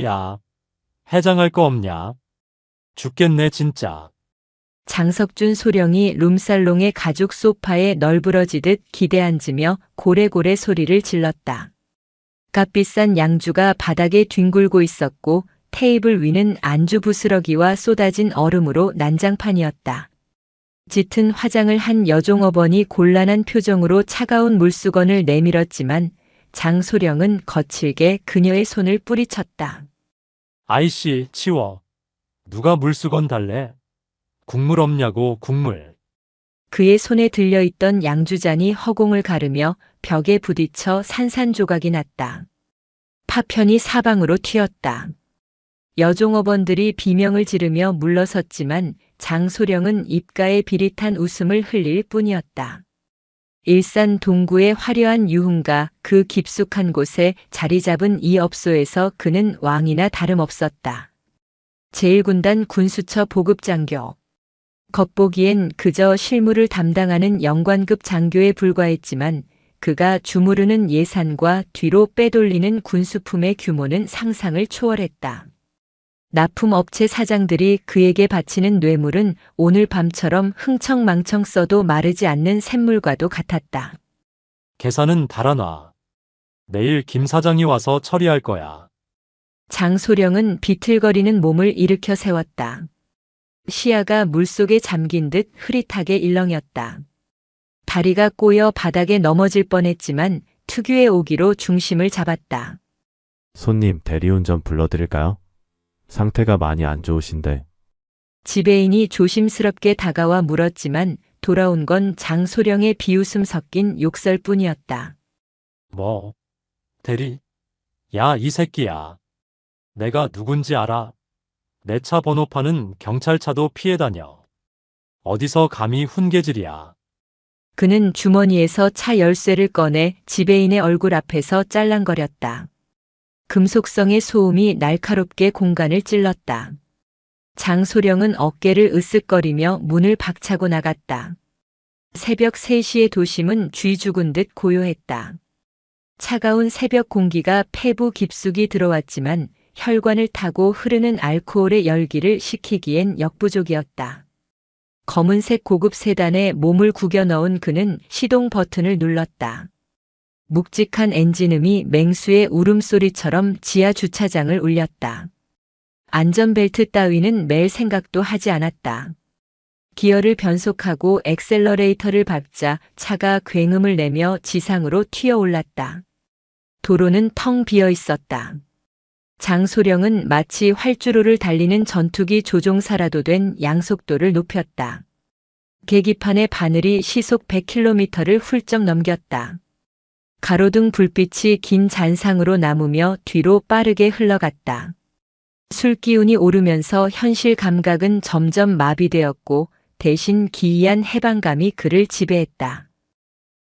야, 해장할 거 없냐? 죽겠네, 진짜. 장석준 소령이 룸살롱의 가죽 소파에 널브러지듯 기대앉으며 고래고래 소리를 질렀다. 값비싼 양주가 바닥에 뒹굴고 있었고 테이블 위는 안주 부스러기와 쏟아진 얼음으로 난장판이었다. 짙은 화장을 한 여종업원이 곤란한 표정으로 차가운 물수건을 내밀었지만 장소령은 거칠게 그녀의 손을 뿌리쳤다. 아이씨, 치워. 누가 물수건 달래? 국물 없냐고, 국물. 그의 손에 들려있던 양주잔이 허공을 가르며 벽에 부딪혀 산산조각이 났다. 파편이 사방으로 튀었다. 여종업원들이 비명을 지르며 물러섰지만 장소령은 입가에 비릿한 웃음을 흘릴 뿐이었다. 일산 동구의 화려한 유흥가 그 깊숙한 곳에 자리 잡은 이 업소에서 그는 왕이나 다름없었다. 제1군단 군수처 보급장교. 겉보기엔 그저 실무를 담당하는 영관급 장교에 불과했지만 그가 주무르는 예산과 뒤로 빼돌리는 군수품의 규모는 상상을 초월했다. 납품업체 사장들이 그에게 바치는 뇌물은 오늘 밤처럼 흥청망청 써도 마르지 않는 샘물과도 같았다. 계산은 달아놔. 내일 김 사장이 와서 처리할 거야. 장소령은 비틀거리는 몸을 일으켜 세웠다. 시야가 물속에 잠긴 듯 흐릿하게 일렁였다. 다리가 꼬여 바닥에 넘어질 뻔했지만 특유의 오기로 중심을 잡았다. 손님, 대리운전 불러드릴까요? 상태가 많이 안 좋으신데. 지배인이 조심스럽게 다가와 물었지만 돌아온 건 장소령의 비웃음 섞인 욕설뿐이었다. 뭐? 대리? 야, 이 새끼야. 내가 누군지 알아? 내 차 번호판은 경찰차도 피해 다녀. 어디서 감히 훈계질이야. 그는 주머니에서 차 열쇠를 꺼내 지배인의 얼굴 앞에서 짤랑거렸다. 금속성의 소음이 날카롭게 공간을 찔렀다. 장소령은 어깨를 으쓱거리며 문을 박차고 나갔다. 새벽 3시의 도심은 쥐 죽은 듯 고요했다. 차가운 새벽 공기가 폐부 깊숙이 들어왔지만 혈관을 타고 흐르는 알코올의 열기를 식히기엔 역부족이었다. 검은색 고급 세단에 몸을 구겨 넣은 그는 시동 버튼을 눌렀다. 묵직한 엔진음이 맹수의 울음소리처럼 지하 주차장을 울렸다. 안전벨트 따위는 맬 생각도 하지 않았다. 기어를 변속하고 엑셀러레이터를 밟자 차가 굉음을 내며 지상으로 튀어올랐다. 도로는 텅 비어 있었다. 장소령은 마치 활주로를 달리는 전투기 조종사라도 된 양속도를 높였다. 계기판의 바늘이 시속 100km를 훌쩍 넘겼다. 가로등 불빛이 긴 잔상으로 남으며 뒤로 빠르게 흘러갔다. 술기운이 오르면서 현실 감각은 점점 마비되었고 대신 기이한 해방감이 그를 지배했다.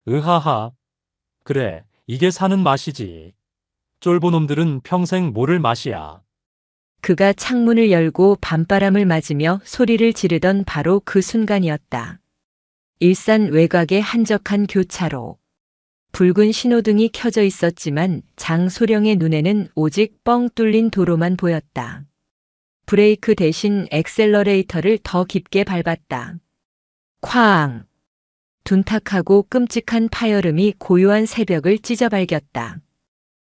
으하하. 그래, 이게 사는 맛이지. 쫄보놈들은 평생 모를 맛이야. 그가 창문을 열고 밤바람을 맞으며 소리를 지르던 바로 그 순간이었다. 일산 외곽의 한적한 교차로. 붉은 신호등이 켜져 있었지만 장소령의 눈에는 오직 뻥 뚫린 도로만 보였다. 브레이크 대신 엑셀러레이터를 더 깊게 밟았다. 쾅! 둔탁하고 끔찍한 파열음이 고요한 새벽을 찢어발겼다.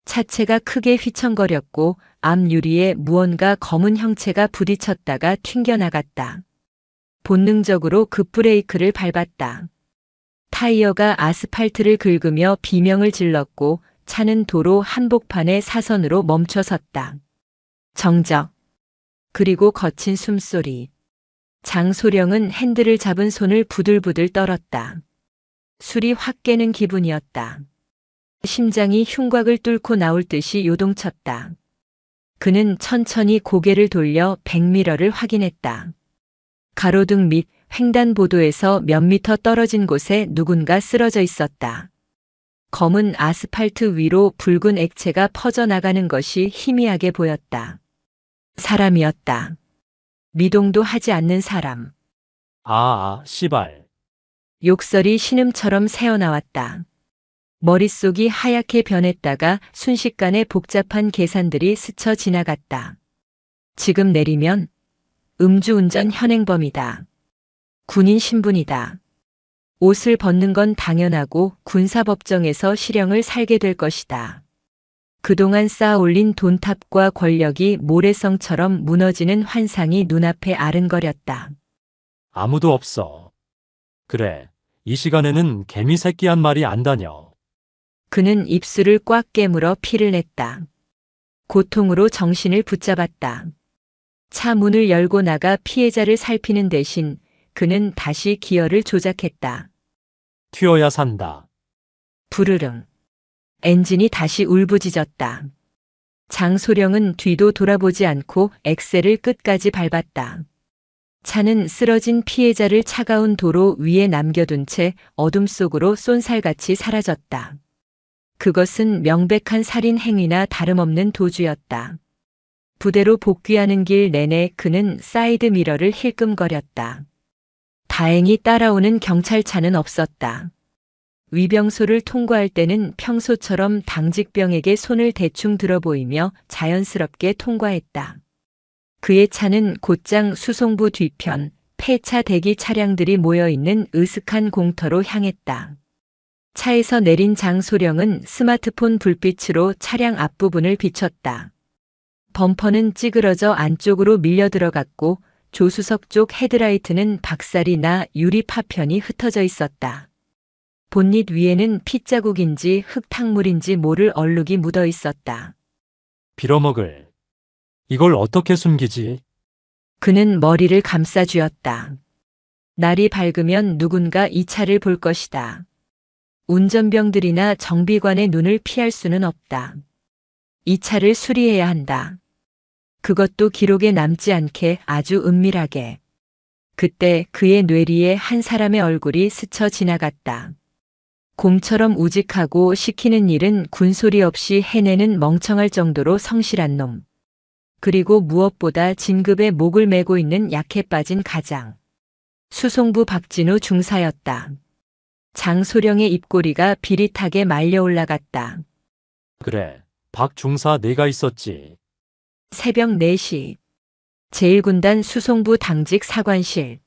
차체가 크게 휘청거렸고 앞 유리에 무언가 검은 형체가 부딪혔다가 튕겨나갔다. 본능적으로 급브레이크를 밟았다. 타이어가 아스팔트를 긁으며 비명을 질렀고 차는 도로 한복판의 사선으로 멈춰섰다. 정적. 그리고 거친 숨소리. 장소령은 핸들을 잡은 손을 부들부들 떨었다. 술이 확 깨는 기분이었다. 심장이 흉곽을 뚫고 나올 듯이 요동쳤다. 그는 천천히 고개를 돌려 백미러를 확인했다. 가로등 밑 횡단보도에서 몇 미터 떨어진 곳에 누군가 쓰러져 있었다. 검은 아스팔트 위로 붉은 액체가 퍼져나가는 것이 희미하게 보였다. 사람이었다. 미동도 하지 않는 사람. 아, 씨발. 욕설이 신음처럼 새어나왔다. 머릿속이 하얗게 변했다가 순식간에 복잡한 계산들이 스쳐 지나갔다. 지금 내리면 음주운전 현행범이다. 군인 신분이다. 옷을 벗는 건 당연하고 군사법정에서 실형을 살게 될 것이다. 그동안 쌓아 올린 돈탑과 권력이 모래성처럼 무너지는 환상이 눈앞에 아른거렸다. 아무도 없어. 그래, 이 시간에는 개미 새끼 한 마리 안 다녀. 그는 입술을 꽉 깨물어 피를 냈다. 고통으로 정신을 붙잡았다. 차 문을 열고 나가 피해자를 살피는 대신 그는 다시 기어를 조작했다. 튀어야 산다. 부르릉. 엔진이 다시 울부짖었다. 장소령은 뒤도 돌아보지 않고 엑셀을 끝까지 밟았다. 차는 쓰러진 피해자를 차가운 도로 위에 남겨둔 채 어둠 속으로 쏜살같이 사라졌다. 그것은 명백한 살인 행위나 다름없는 도주였다. 부대로 복귀하는 길 내내 그는 사이드 미러를 힐끔거렸다. 다행히 따라오는 경찰차는 없었다. 위병소를 통과할 때는 평소처럼 당직병에게 손을 대충 들어 보이며 자연스럽게 통과했다. 그의 차는 곧장 수송부 뒤편, 폐차 대기 차량들이 모여있는 으슥한 공터로 향했다. 차에서 내린 장소령은 스마트폰 불빛으로 차량 앞부분을 비췄다. 범퍼는 찌그러져 안쪽으로 밀려 들어갔고 조수석 쪽 헤드라이트는 박살이 나 유리 파편이 흩어져 있었다. 본닛 위에는 핏자국인지 흙탕물인지 모를 얼룩이 묻어 있었다. 빌어먹을. 이걸 어떻게 숨기지? 그는 머리를 감싸쥐었다. 날이 밝으면 누군가 이 차를 볼 것이다. 운전병들이나 정비관의 눈을 피할 수는 없다. 이 차를 수리해야 한다. 그것도 기록에 남지 않게 아주 은밀하게. 그때 그의 뇌리에 한 사람의 얼굴이 스쳐 지나갔다. 곰처럼 우직하고 시키는 일은 군소리 없이 해내는 멍청할 정도로 성실한 놈. 그리고 무엇보다 진급에 목을 메고 있는 약해 빠진 가장. 수송부 박진우 중사였다. 장소령의 입꼬리가 비릿하게 말려 올라갔다. 그래, 박 중사 내가 있었지. 새벽 4시. 제1군단 수송부 당직 사관실.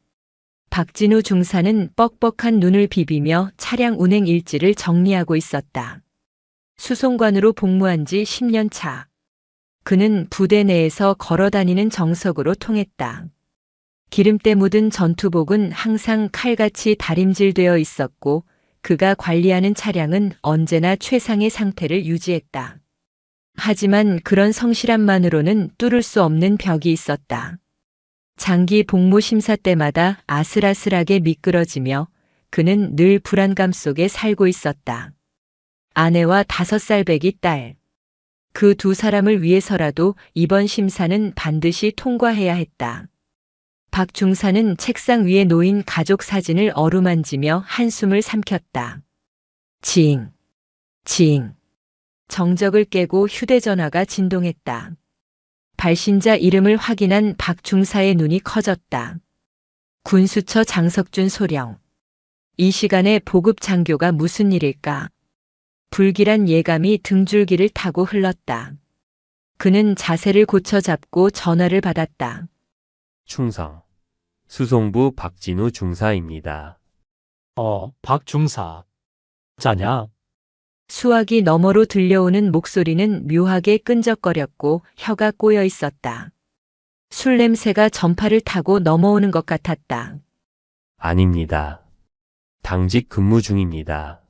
박진우 중사는 뻑뻑한 눈을 비비며 차량 운행 일지를 정리하고 있었다. 수송관으로 복무한 지 10년 차. 그는 부대 내에서 걸어다니는 정석으로 통했다. 기름때 묻은 전투복은 항상 칼같이 다림질되어 있었고 그가 관리하는 차량은 언제나 최상의 상태를 유지했다. 하지만 그런 성실함만으로는 뚫을 수 없는 벽이 있었다. 장기 복무 심사 때마다 아슬아슬하게 미끄러지며 그는 늘 불안감 속에 살고 있었다. 아내와 5살 배기 딸. 그 두 사람을 위해서라도 이번 심사는 반드시 통과해야 했다. 박 중사는 책상 위에 놓인 가족 사진을 어루만지며 한숨을 삼켰다. 징, 징. 정적을 깨고 휴대전화가 진동했다. 발신자 이름을 확인한 박 중사의 눈이 커졌다. 군수처 장석준 소령. 이 시간에 보급 장교가 무슨 일일까? 불길한 예감이 등줄기를 타고 흘렀다. 그는 자세를 고쳐 잡고 전화를 받았다. 충성. 수송부 박진우 중사입니다. 박 중사. 짜냐? 수화기 너머로 들려오는 목소리는 묘하게 끈적거렸고 혀가 꼬여 있었다. 술 냄새가 전파를 타고 넘어오는 것 같았다. 아닙니다. 당직 근무 중입니다.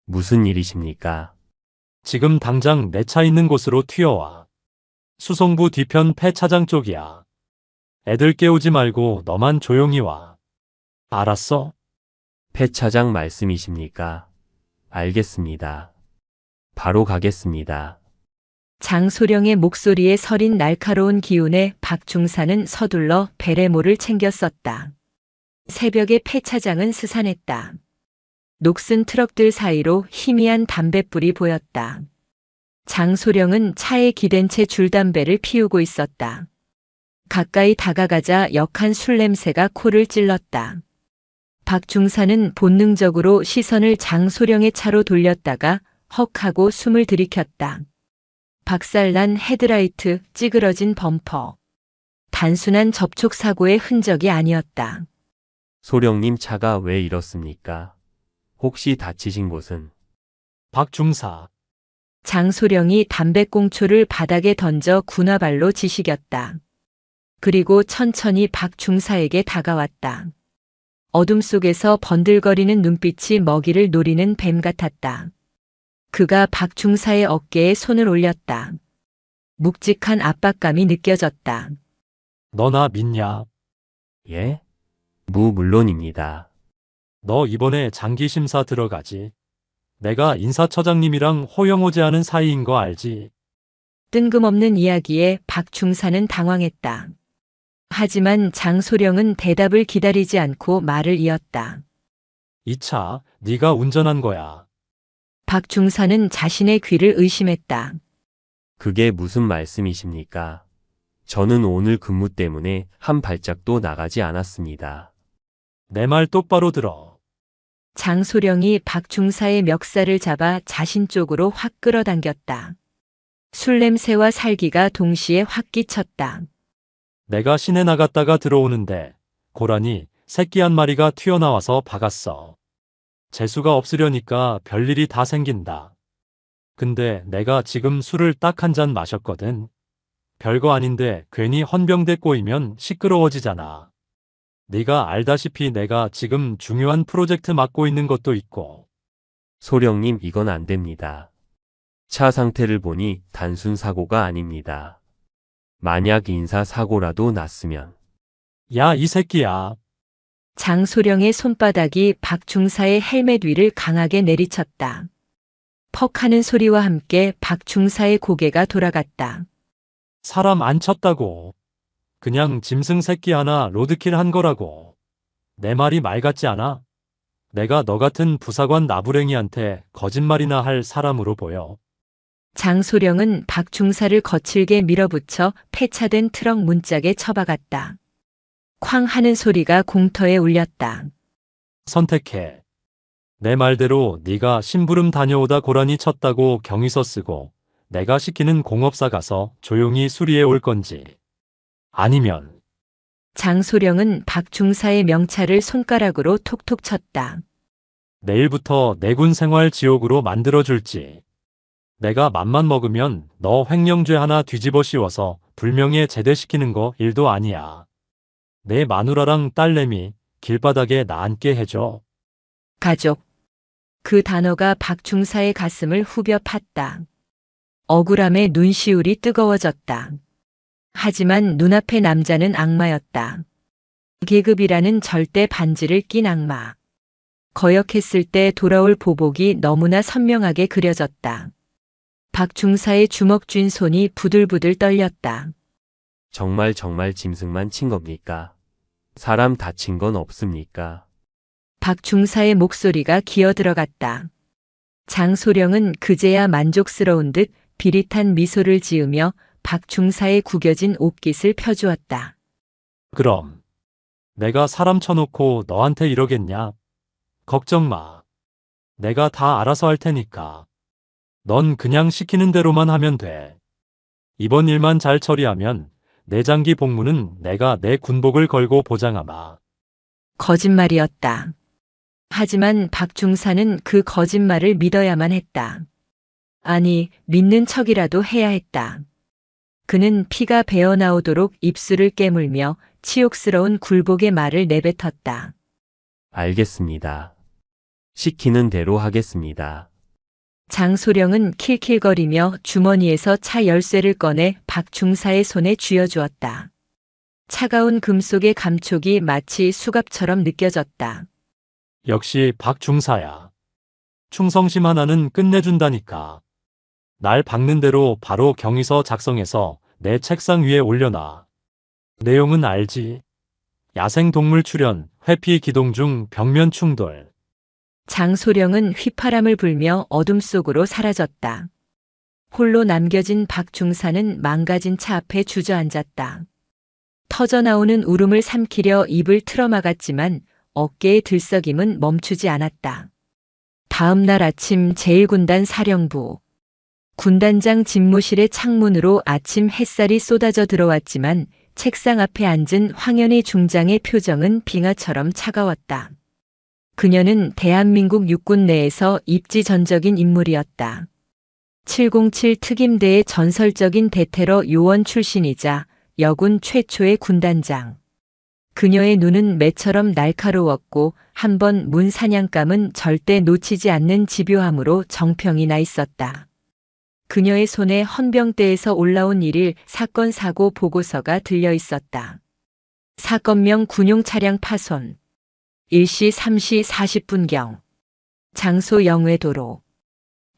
무슨 일이십니까? 지금 당장 내 차 있는 곳으로 튀어와. 수송부 뒤편 폐차장 쪽이야. 애들 깨우지 말고 너만 조용히 와. 알았어? 폐차장 말씀이십니까? 알겠습니다. 바로 가겠습니다. 장소령의 목소리에 서린 날카로운 기운에 박 중사는 서둘러 베레모를 챙겨 썼다. 새벽의 폐차장은 스산했다. 녹슨 트럭들 사이로 희미한 담뱃불이 보였다. 장소령은 차에 기댄 채 줄담배를 피우고 있었다. 가까이 다가가자 역한 술 냄새가 코를 찔렀다. 박중사는 본능적으로 시선을 장소령의 차로 돌렸다가 헉 하고 숨을 들이켰다. 박살난 헤드라이트, 찌그러진 범퍼. 단순한 접촉 사고의 흔적이 아니었다. 소령님 차가 왜 이렇습니까? 혹시 다치신 곳은? 박중사. 장소령이 담배꽁초를 바닥에 던져 군화발로 지시겼다. 그리고 천천히 박중사에게 다가왔다. 어둠 속에서 번들거리는 눈빛이 먹이를 노리는 뱀 같았다. 그가 박중사의 어깨에 손을 올렸다. 묵직한 압박감이 느껴졌다. 너 나 믿냐? 예? 물론입니다. 너 이번에 장기 심사 들어가지? 내가 인사처장님이랑 호영호제하는 사이인 거 알지? 뜬금없는 이야기에 박중사는 당황했다. 하지만 장소령은 대답을 기다리지 않고 말을 이었다. 이 차 네가 운전한 거야. 박중사는 자신의 귀를 의심했다. 그게 무슨 말씀이십니까? 저는 오늘 근무 때문에 한 발짝도 나가지 않았습니다. 내 말 똑바로 들어. 장소령이 박중사의 멱살을 잡아 자신 쪽으로 확 끌어당겼다. 술 냄새와 살기가 동시에 확 끼쳤다. 내가 시내 나갔다가 들어오는데 고라니 새끼 한 마리가 튀어나와서 박았어. 재수가 없으려니까 별일이 다 생긴다. 근데 내가 지금 술을 딱 한 잔 마셨거든. 별거 아닌데 괜히 헌병대 꼬이면 시끄러워지잖아. 네가 알다시피 내가 지금 중요한 프로젝트 맡고 있는 것도 있고. 소령님, 이건 안 됩니다. 차 상태를 보니 단순 사고가 아닙니다. 만약 인사사고라도 났으면. 야, 이 새끼야. 장소령의 손바닥이 박중사의 헬멧 위를 강하게 내리쳤다. 퍽 하는 소리와 함께 박중사의 고개가 돌아갔다. 사람 안 쳤다고. 그냥 짐승 새끼 하나 로드킬 한 거라고. 내 말이 말 같지 않아? 내가 너 같은 부사관 나부랭이한테 거짓말이나 할 사람으로 보여. 장소령은 박중사를 거칠게 밀어붙여 폐차된 트럭 문짝에 처박았다. 쾅 하는 소리가 공터에 울렸다. 선택해. 내 말대로 네가 심부름 다녀오다 고라니 쳤다고 경위서 쓰고 내가 시키는 공업사 가서 조용히 수리해 올 건지. 아니면 장소령은 박중사의 명찰을 손가락으로 톡톡 쳤다. 내일부터 내군 생활 지옥으로 만들어줄지. 내가 맘만 먹으면 너 횡령죄 하나 뒤집어 씌워서 불명예 제대시키는 거 일도 아니야. 내 마누라랑 딸내미 길바닥에 나앉게 해줘. 가족. 그 단어가 박중사의 가슴을 후벼 팠다. 억울함에 눈시울이 뜨거워졌다. 하지만 눈앞의 남자는 악마였다. 계급이라는 절대 반지를 낀 악마. 거역했을 때 돌아올 보복이 너무나 선명하게 그려졌다. 박중사의 주먹 쥔 손이 부들부들 떨렸다. 정말 짐승만 친 겁니까? 사람 다친 건 없습니까? 박중사의 목소리가 기어 들어갔다. 장소령은 그제야 만족스러운 듯 비릿한 미소를 지으며 박중사의 구겨진 옷깃을 펴주었다. 그럼 내가 사람 쳐놓고 너한테 이러겠냐? 걱정 마. 내가 다 알아서 할 테니까. 넌 그냥 시키는 대로만 하면 돼. 이번 일만 잘 처리하면 내 장기 복무는 내가 내 군복을 걸고 보장하마. 거짓말이었다. 하지만 박중사는 그 거짓말을 믿어야만 했다. 아니, 믿는 척이라도 해야 했다. 그는 피가 배어나오도록 입술을 깨물며 치욕스러운 굴복의 말을 내뱉었다. 알겠습니다. 시키는 대로 하겠습니다. 장소령은 킬킬거리며 주머니에서 차 열쇠를 꺼내 박중사의 손에 쥐어주었다. 차가운 금속의 감촉이 마치 수갑처럼 느껴졌다. 역시 박중사야. 충성심 하나는 끝내준다니까. 날 박는 대로 바로 경위서 작성해서 내 책상 위에 올려놔. 내용은 알지? 야생동물 출현, 회피 기동 중 벽면 충돌. 장소령은 휘파람을 불며 어둠 속으로 사라졌다. 홀로 남겨진 박중사는 망가진 차 앞에 주저앉았다. 터져나오는 울음을 삼키려 입을 틀어막았지만 어깨의 들썩임은 멈추지 않았다. 다음 날 아침 제1군단 사령부. 군단장 집무실의 창문으로 아침 햇살이 쏟아져 들어왔지만 책상 앞에 앉은 황현희 중장의 표정은 빙하처럼 차가웠다. 그녀는 대한민국 육군 내에서 입지전적인 인물이었다. 707 특임대의 전설적인 대테러 요원 출신이자 여군 최초의 군단장. 그녀의 눈은 매처럼 날카로웠고 한 번 문 사냥감은 절대 놓치지 않는 집요함으로 정평이 나 있었다. 그녀의 손에 헌병대에서 올라온 1일 사건 사고 보고서가 들려 있었다. 사건명 군용 차량 파손. 일시 3시 40분경. 장소 영회도로.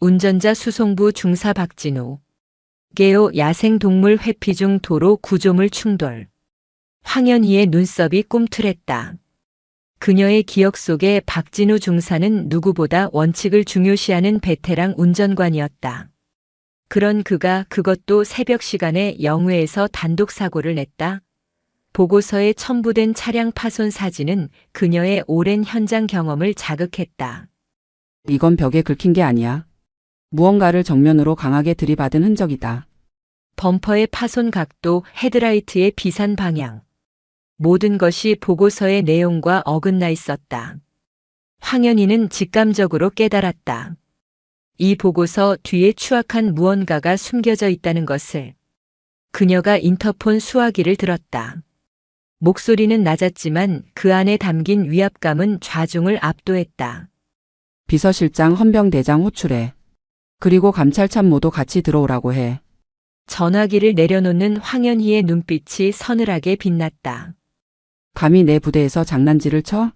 운전자 수송부 중사 박진우. 개요 야생동물 회피 중 도로 구조물 충돌. 황현희의 눈썹이 꿈틀했다. 그녀의 기억 속에 박진우 중사는 누구보다 원칙을 중요시하는 베테랑 운전관이었다. 그런 그가 그것도 새벽 시간에 영회에서 단독 사고를 냈다. 보고서에 첨부된 차량 파손 사진은 그녀의 오랜 현장 경험을 자극했다. 이건 벽에 긁힌 게 아니야. 무언가를 정면으로 강하게 들이받은 흔적이다. 범퍼의 파손 각도, 헤드라이트의 비산 방향. 모든 것이 보고서의 내용과 어긋나 있었다. 황현희는 직감적으로 깨달았다. 이 보고서 뒤에 추악한 무언가가 숨겨져 있다는 것을. 그녀가 인터폰 수화기를 들었다. 목소리는 낮았지만 그 안에 담긴 위압감은 좌중을 압도했다. 비서실장 헌병대장 호출해. 그리고 감찰참모도 같이 들어오라고 해. 전화기를 내려놓는 황현희의 눈빛이 서늘하게 빛났다. 감히 내 부대에서 장난질을 쳐?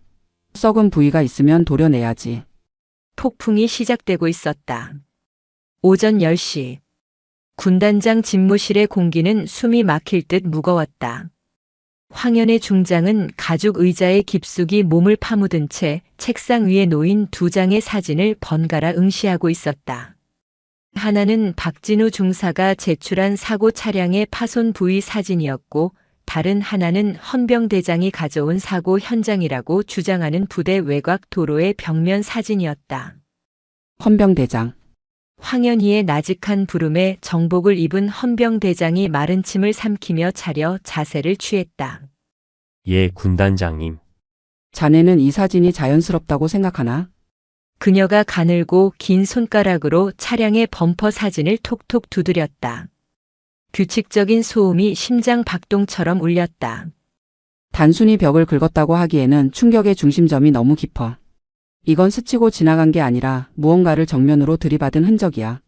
썩은 부위가 있으면 도려내야지. 폭풍이 시작되고 있었다. 오전 10시. 군단장 집무실의 공기는 숨이 막힐 듯 무거웠다. 황현의 중장은 가죽 의자에 깊숙이 몸을 파묻은 채 책상 위에 놓인 2장의 사진을 번갈아 응시하고 있었다. 하나는 박진우 중사가 제출한 사고 차량의 파손 부위 사진이었고, 다른 하나는 헌병대장이 가져온 사고 현장이라고 주장하는 부대 외곽 도로의 벽면 사진이었다. 헌병대장. 황현희의 나직한 부름에 정복을 입은 헌병대장이 마른 침을 삼키며 차려 자세를 취했다. 예, 군단장님. 자네는 이 사진이 자연스럽다고 생각하나? 그녀가 가늘고 긴 손가락으로 차량의 범퍼 사진을 톡톡 두드렸다. 규칙적인 소음이 심장 박동처럼 울렸다. 단순히 벽을 긁었다고 하기에는 충격의 중심점이 너무 깊어. 이건 스치고 지나간 게 아니라 무언가를 정면으로 들이받은 흔적이야.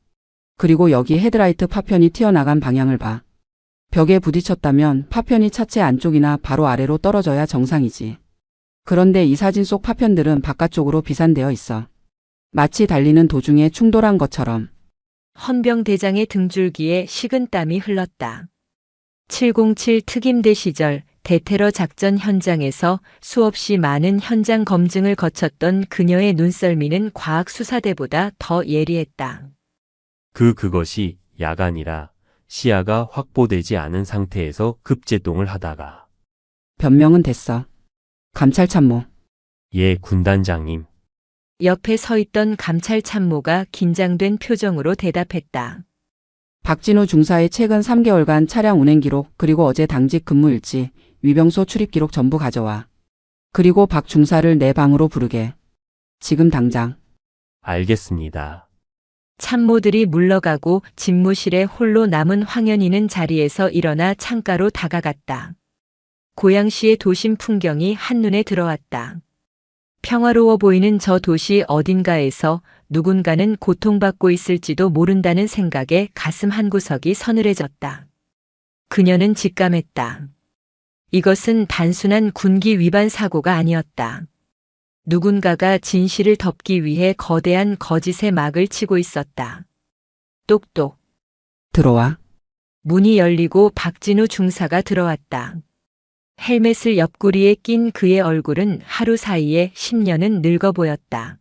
그리고 여기 헤드라이트 파편이 튀어나간 방향을 봐. 벽에 부딪혔다면 파편이 차체 안쪽이나 바로 아래로 떨어져야 정상이지. 그런데 이 사진 속 파편들은 바깥쪽으로 비산되어 있어. 마치 달리는 도중에 충돌한 것처럼. 헌병대장의 등줄기에 식은땀이 흘렀다. 707 특임대 시절 대테러 작전 현장에서 수없이 많은 현장 검증을 거쳤던 그녀의 눈썰미는 과학수사대보다 더 예리했다. 그것이 야간이라 시야가 확보되지 않은 상태에서 급제동을 하다가. 변명은 됐어. 감찰참모. 예, 군단장님. 옆에 서 있던 감찰참모가 긴장된 표정으로 대답했다. 박진우 중사의 최근 3개월간 차량 운행 기록, 그리고 어제 당직 근무 일지, 위병소 출입 기록 전부 가져와. 그리고 박 중사를 내 방으로 부르게. 지금 당장. 알겠습니다. 참모들이 물러가고 집무실에 홀로 남은 황현희는 자리에서 일어나 창가로 다가갔다. 고양시의 도심 풍경이 한눈에 들어왔다. 평화로워 보이는 저 도시 어딘가에서 누군가는 고통받고 있을지도 모른다는 생각에 가슴 한구석이 서늘해졌다. 그녀는 직감했다. 이것은 단순한 군기 위반 사고가 아니었다. 누군가가 진실을 덮기 위해 거대한 거짓의 막을 치고 있었다. 똑똑. 들어와. 문이 열리고 박진우 중사가 들어왔다. 헬멧을 옆구리에 낀 그의 얼굴은 하루 사이에 10년은 늙어 보였다.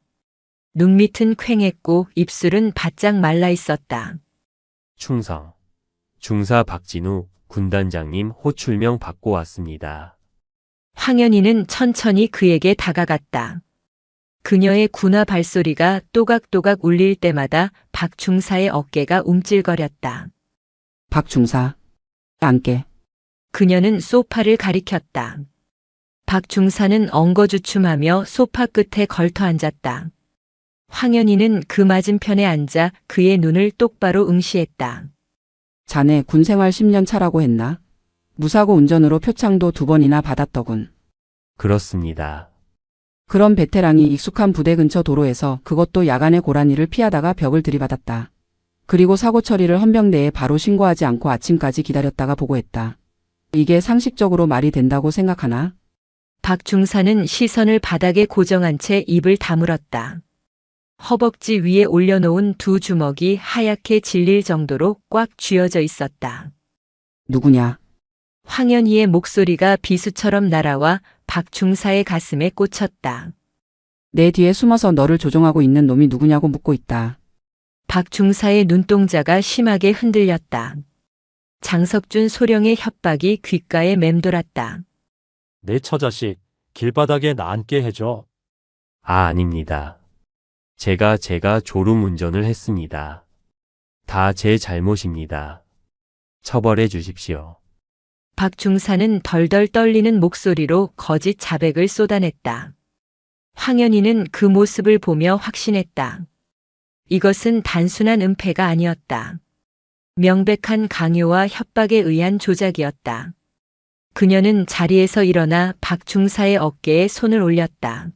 눈밑은 퀭했고 입술은 바짝 말라 있었다. 충성. 중사 박진우 군단장님 호출명 받고 왔습니다. 황현희는 천천히 그에게 다가갔다. 그녀의 군화 발소리가 또각또각 울릴 때마다 박중사의 어깨가 움찔거렸다. 박중사. 앉게. 그녀는 소파를 가리켰다. 박중사는 엉거주춤하며 소파 끝에 걸터 앉았다. 황현희는 그 맞은편에 앉아 그의 눈을 똑바로 응시했다. 자네 군 생활 10년 차라고 했나? 무사고 운전으로 표창도 2번이나 받았더군. 그렇습니다. 그런 베테랑이 익숙한 부대 근처 도로에서 그것도 야간에 고라니를 피하다가 벽을 들이받았다. 그리고 사고 처리를 헌병대에 바로 신고하지 않고 아침까지 기다렸다가 보고했다. 이게 상식적으로 말이 된다고 생각하나? 박중사는 시선을 바닥에 고정한 채 입을 다물었다. 허벅지 위에 올려놓은 두 주먹이 하얗게 질릴 정도로 꽉 쥐어져 있었다. 누구냐? 황현희의 목소리가 비수처럼 날아와 박중사의 가슴에 꽂혔다. 내 뒤에 숨어서 너를 조종하고 있는 놈이 누구냐고 묻고 있다. 박중사의 눈동자가 심하게 흔들렸다. 장석준 소령의 협박이 귓가에 맴돌았다. 내 처자식 길바닥에 나 앉게 해줘. 아닙니다. 제가 졸음 운전을 했습니다. 다 제 잘못입니다. 처벌해 주십시오. 박중사는 덜덜 떨리는 목소리로 거짓 자백을 쏟아냈다. 황현희는 그 모습을 보며 확신했다. 이것은 단순한 은폐가 아니었다. 명백한 강요와 협박에 의한 조작이었다. 그녀는 자리에서 일어나 박중사의 어깨에 손을 올렸다.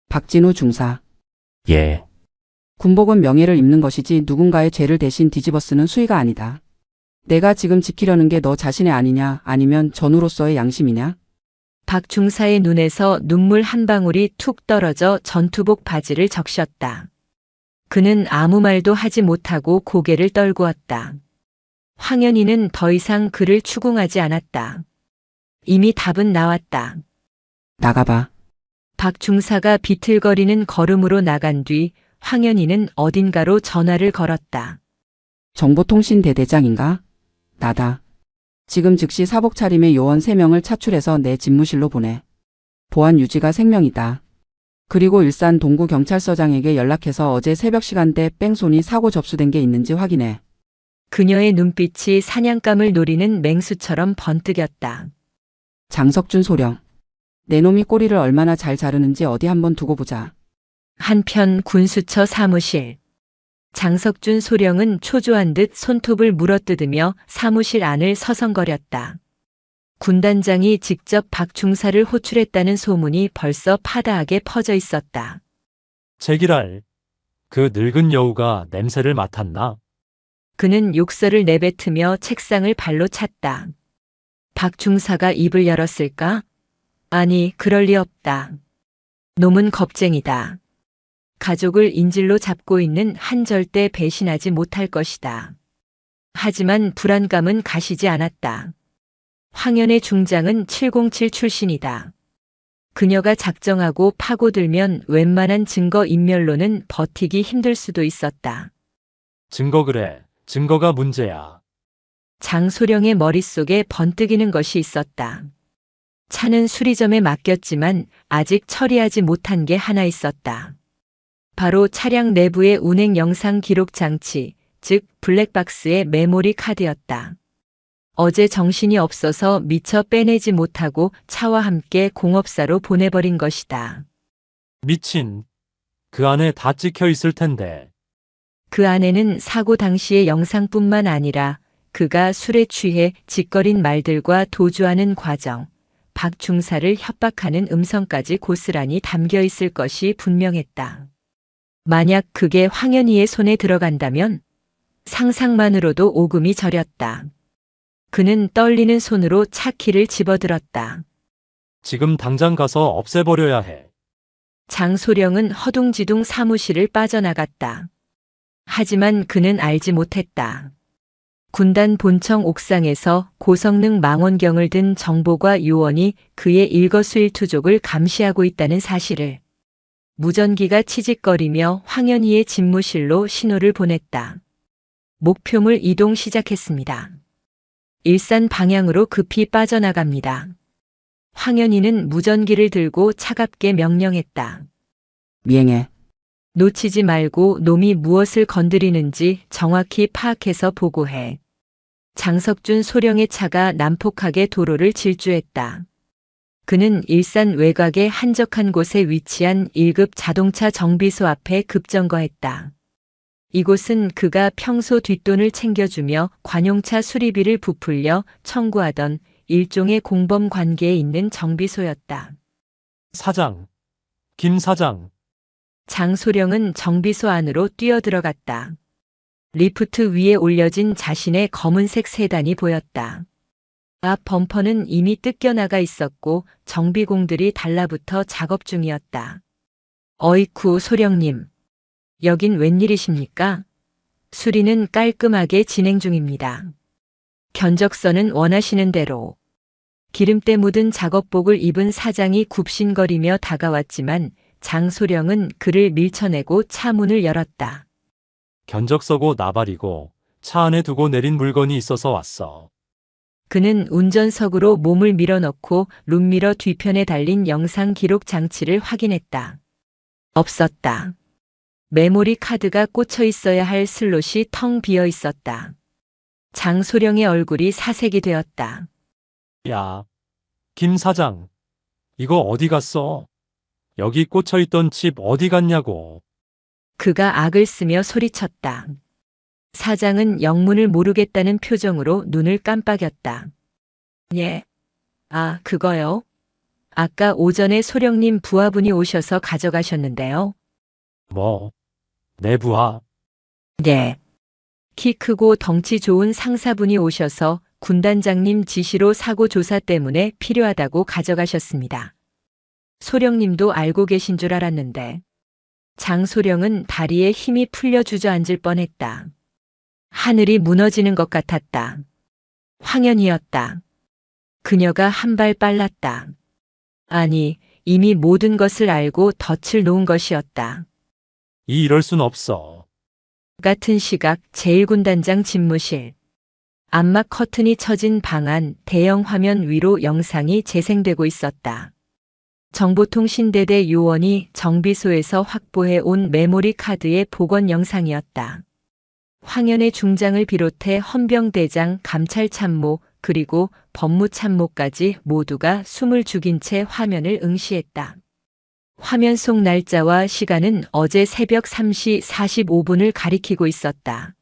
박진우 중사. 예, 군복은 명예를 입는 것이지 누군가의 죄를 대신 뒤집어 쓰는 수위가 아니다. 내가 지금 지키려는 게 너 자신의 아니냐 아니면 전우로서의 양심이냐? 박중사의 눈에서 눈물 한 방울이 툭 떨어져 전투복 바지를 적셨다. 그는 아무 말도 하지 못하고 고개를 떨구었다. 황현희는 더 이상 그를 추궁하지 않았다. 이미 답은 나왔다. 나가봐. 박중사가 비틀거리는 걸음으로 나간 뒤 황현희는 어딘가로 전화를 걸었다. 정보통신대대장인가? 나다. 지금 즉시 사복 차림의 요원 3명을 차출해서 내 집무실로 보내. 보안 유지가 생명이다. 그리고 일산 동구경찰서장에게 연락해서 어제 새벽 시간대 뺑소니 사고 접수된 게 있는지 확인해. 그녀의 눈빛이 사냥감을 노리는 맹수처럼 번뜩였다. 장석준 소령. 내 놈이 꼬리를 얼마나 잘 자르는지 어디 한번 두고 보자. 한편 군수처 사무실. 장석준 소령은 초조한 듯 손톱을 물어뜯으며 사무실 안을 서성거렸다. 군단장이 직접 박중사를 호출했다는 소문이 벌써 파다하게 퍼져 있었다. 제기랄. 그 늙은 여우가 냄새를 맡았나? 그는 욕설을 내뱉으며 책상을 발로 찼다. 박중사가 입을 열었을까? 아니, 그럴 리 없다. 놈은 겁쟁이다. 가족을 인질로 잡고 있는 한 절대 배신하지 못할 것이다. 하지만 불안감은 가시지 않았다. 황현의 중장은 707 출신이다. 그녀가 작정하고 파고들면 웬만한 증거 인멸로는 버티기 힘들 수도 있었다. 증거 그래. 증거가 문제야. 장소령의 머릿속에 번뜩이는 것이 있었다. 차는 수리점에 맡겼지만 아직 처리하지 못한 게 하나 있었다. 바로 차량 내부의 운행 영상 기록 장치, 즉 블랙박스의 메모리 카드였다. 어제 정신이 없어서 미처 빼내지 못하고 차와 함께 공업사로 보내버린 것이다. 미친. 그 안에 다 찍혀 있을 텐데. 그 안에는 사고 당시의 영상뿐만 아니라 그가 술에 취해 짓거린 말들과 도주하는 과정, 박중사를 협박하는 음성까지 고스란히 담겨 있을 것이 분명했다. 만약 그게 황현희의 손에 들어간다면 상상만으로도 오금이 저렸다. 그는 떨리는 손으로 차 키를 집어들었다. 지금 당장 가서 없애버려야 해. 장소령은 허둥지둥 사무실을 빠져나갔다. 하지만 그는 알지 못했다. 군단 본청 옥상에서 고성능 망원경을 든 정보과 요원이 그의 일거수일투족을 감시하고 있다는 사실을. 무전기가 치직거리며 황현희의 집무실로 신호를 보냈다. 목표물 이동 시작했습니다. 일산 방향으로 급히 빠져나갑니다. 황현희는 무전기를 들고 차갑게 명령했다. 미행해. 놓치지 말고 놈이 무엇을 건드리는지 정확히 파악해서 보고해. 장석준 소령의 차가 난폭하게 도로를 질주했다. 그는 일산 외곽의 한적한 곳에 위치한 1급 자동차 정비소 앞에 급정거했다. 이곳은 그가 평소 뒷돈을 챙겨주며 관용차 수리비를 부풀려 청구하던 일종의 공범 관계에 있는 정비소였다. 사장, 김 사장, 장소령은 정비소 안으로 뛰어들어갔다. 리프트 위에 올려진 자신의 검은색 세단이 보였다. 앞 범퍼는 이미 뜯겨나가 있었고 정비공들이 달라붙어 작업 중이었다. 어이쿠 소령님, 여긴 웬일이십니까? 수리는 깔끔하게 진행 중입니다. 견적서는 원하시는 대로. 기름때 묻은 작업복을 입은 사장이 굽신거리며 다가왔지만 장소령은 그를 밀쳐내고 차 문을 열었다. 견적서고 나발이고 차 안에 두고 내린 물건이 있어서 왔어. 그는 운전석으로 몸을 밀어넣고 룸미러 뒤편에 달린 영상 기록 장치를 확인했다. 없었다. 메모리 카드가 꽂혀 있어야 할 슬롯이 텅 비어 있었다. 장소령의 얼굴이 사색이 되었다. 야, 김 사장, 이거 어디 갔어? 여기 꽂혀 있던 칩 어디 갔냐고. 그가 악을 쓰며 소리쳤다. 사장은 영문을 모르겠다는 표정으로 눈을 깜빡였다. 예. 아, 그거요? 아까 오전에 소령님 부하분이 오셔서 가져가셨는데요. 뭐, 내 부하. 네. 키 크고 덩치 좋은 상사분이 오셔서 군단장님 지시로 사고 조사 때문에 필요하다고 가져가셨습니다. 소령님도 알고 계신 줄 알았는데. 장소령은 다리에 힘이 풀려 주저앉을 뻔했다. 하늘이 무너지는 것 같았다. 황현이었다. 그녀가 한 발 빨랐다. 아니, 이미 모든 것을 알고 덫을 놓은 것이었다. 이럴 순 없어. 같은 시각 제1군단장 집무실. 암막 커튼이 쳐진 방 안 대형 화면 위로 영상이 재생되고 있었다. 정보통신대대 요원이 정비소에서 확보해 온 메모리 카드의 복원 영상이었다. 황현의 중장을 비롯해 헌병대장, 감찰참모, 그리고 법무참모까지 모두가 숨을 죽인 채 화면을 응시했다. 화면 속 날짜와 시간은 어제 새벽 3시 45분을 가리키고 있었다.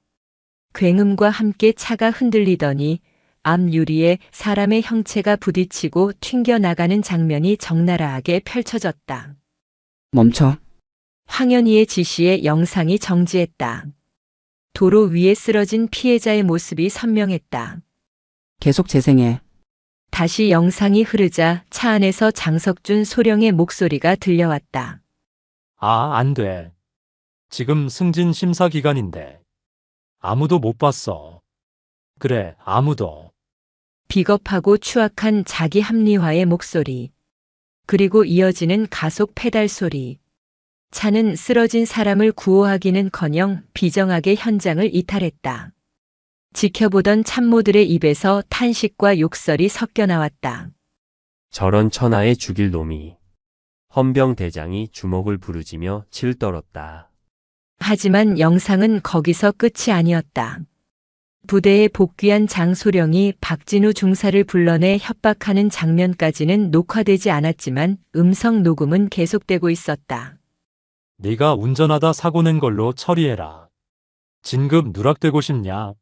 굉음과 함께 차가 흔들리더니 앞 유리에 사람의 형체가 부딪히고 튕겨나가는 장면이 적나라하게 펼쳐졌다. 멈춰. 황현희의 지시에 영상이 정지했다. 도로 위에 쓰러진 피해자의 모습이 선명했다. 계속 재생해. 다시 영상이 흐르자 차 안에서 장석준 소령의 목소리가 들려왔다. 아, 안 돼. 지금 승진 심사 기간인데. 아무도 못 봤어. 그래, 아무도. 비겁하고 추악한 자기 합리화의 목소리. 그리고 이어지는 가속 페달 소리. 차는 쓰러진 사람을 구호하기는커녕 비정하게 현장을 이탈했다. 지켜보던 참모들의 입에서 탄식과 욕설이 섞여 나왔다. 저런 천하에 죽일 놈이. 헌병대장이 주먹을 부르짖며 칠 떨었다. 하지만 영상은 거기서 끝이 아니었다. 부대에 복귀한 장소령이 박진우 중사를 불러내 협박하는 장면까지는 녹화되지 않았지만 음성 녹음은 계속되고 있었다. 네가 운전하다 사고 낸 걸로 처리해라. 진급 누락되고 싶냐?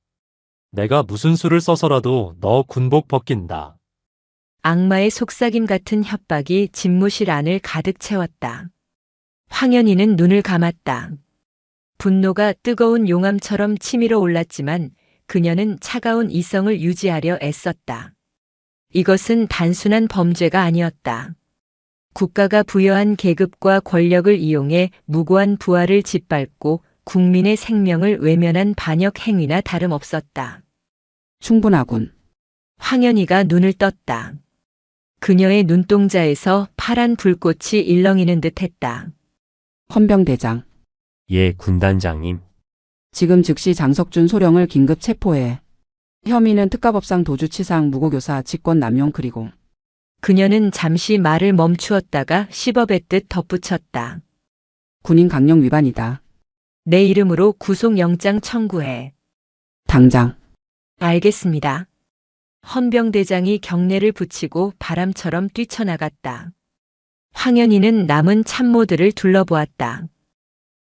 내가 무슨 수를 써서라도 너 군복 벗긴다. 악마의 속삭임 같은 협박이 집무실 안을 가득 채웠다. 황현희는 눈을 감았다. 분노가 뜨거운 용암처럼 치밀어 올랐지만 그녀는 차가운 이성을 유지하려 애썼다. 이것은 단순한 범죄가 아니었다. 국가가 부여한 계급과 권력을 이용해 무고한 부하를 짓밟고 국민의 생명을 외면한 반역 행위나 다름없었다. 충분하군. 황현희가 눈을 떴다. 그녀의 눈동자에서 파란 불꽃이 일렁이는 듯했다. 헌병대장. 예, 군단장님. 지금 즉시 장석준 소령을 긴급 체포해. 혐의는 특가법상 도주치상 무고교사 직권남용 그리고 그녀는 잠시 말을 멈추었다가 씹어뱉듯 덧붙였다. 군인 강령 위반이다. 내 이름으로 구속영장 청구해. 당장. 알겠습니다. 헌병대장이 경례를 붙이고 바람처럼 뛰쳐나갔다. 황현희는 남은 참모들을 둘러보았다.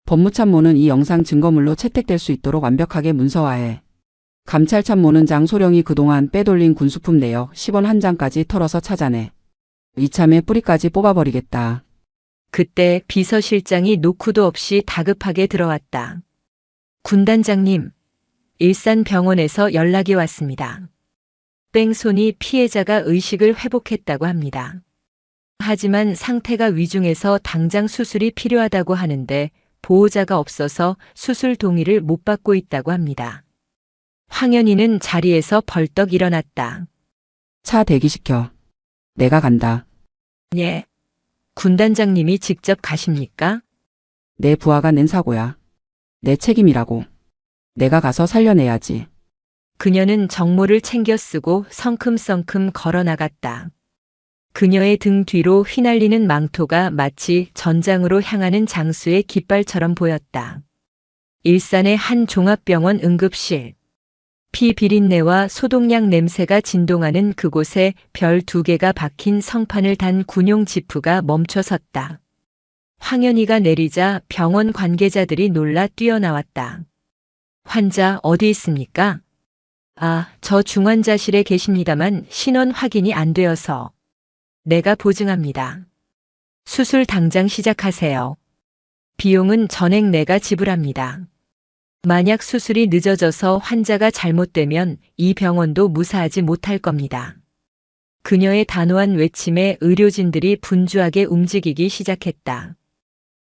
법무참모는 이 영상 증거물로 채택될 수 있도록 완벽하게 문서화해. 감찰참모는 장소령이 그동안 빼돌린 군수품 내역 10원 한 장까지 털어서 찾아내. 이참에 뿌리까지 뽑아버리겠다. 그때 비서실장이 노크도 없이 다급하게 들어왔다. 군단장님, 일산병원에서 연락이 왔습니다. 뺑손이 피해자가 의식을 회복했다고 합니다. 하지만 상태가 위중해서 당장 수술이 필요하다고 하는데 보호자가 없어서 수술 동의를 못 받고 있다고 합니다. 황현희는 자리에서 벌떡 일어났다. 차 대기시켜. 내가 간다. 예. 군단장님이 직접 가십니까? 내 부하가 낸 사고야. 내 책임이라고. 내가 가서 살려내야지. 그녀는 정모를 챙겨 쓰고 성큼성큼 걸어 나갔다. 그녀의 등 뒤로 휘날리는 망토가 마치 전장으로 향하는 장수의 깃발처럼 보였다. 일산의 한 종합병원 응급실. 피 비린내와 소독약 냄새가 진동하는 그곳에 별 2개가 박힌 성판을 단 군용 지프가 멈춰 섰다. 황현희가 내리자 병원 관계자들이 놀라 뛰어나왔다. 환자 어디 있습니까? 아, 저 중환자실에 계십니다만 신원 확인이 안 되어서. 내가 보증합니다. 수술 당장 시작하세요. 비용은 전액 내가 지불합니다. 만약 수술이 늦어져서 환자가 잘못되면 이 병원도 무사하지 못할 겁니다. 그녀의 단호한 외침에 의료진들이 분주하게 움직이기 시작했다.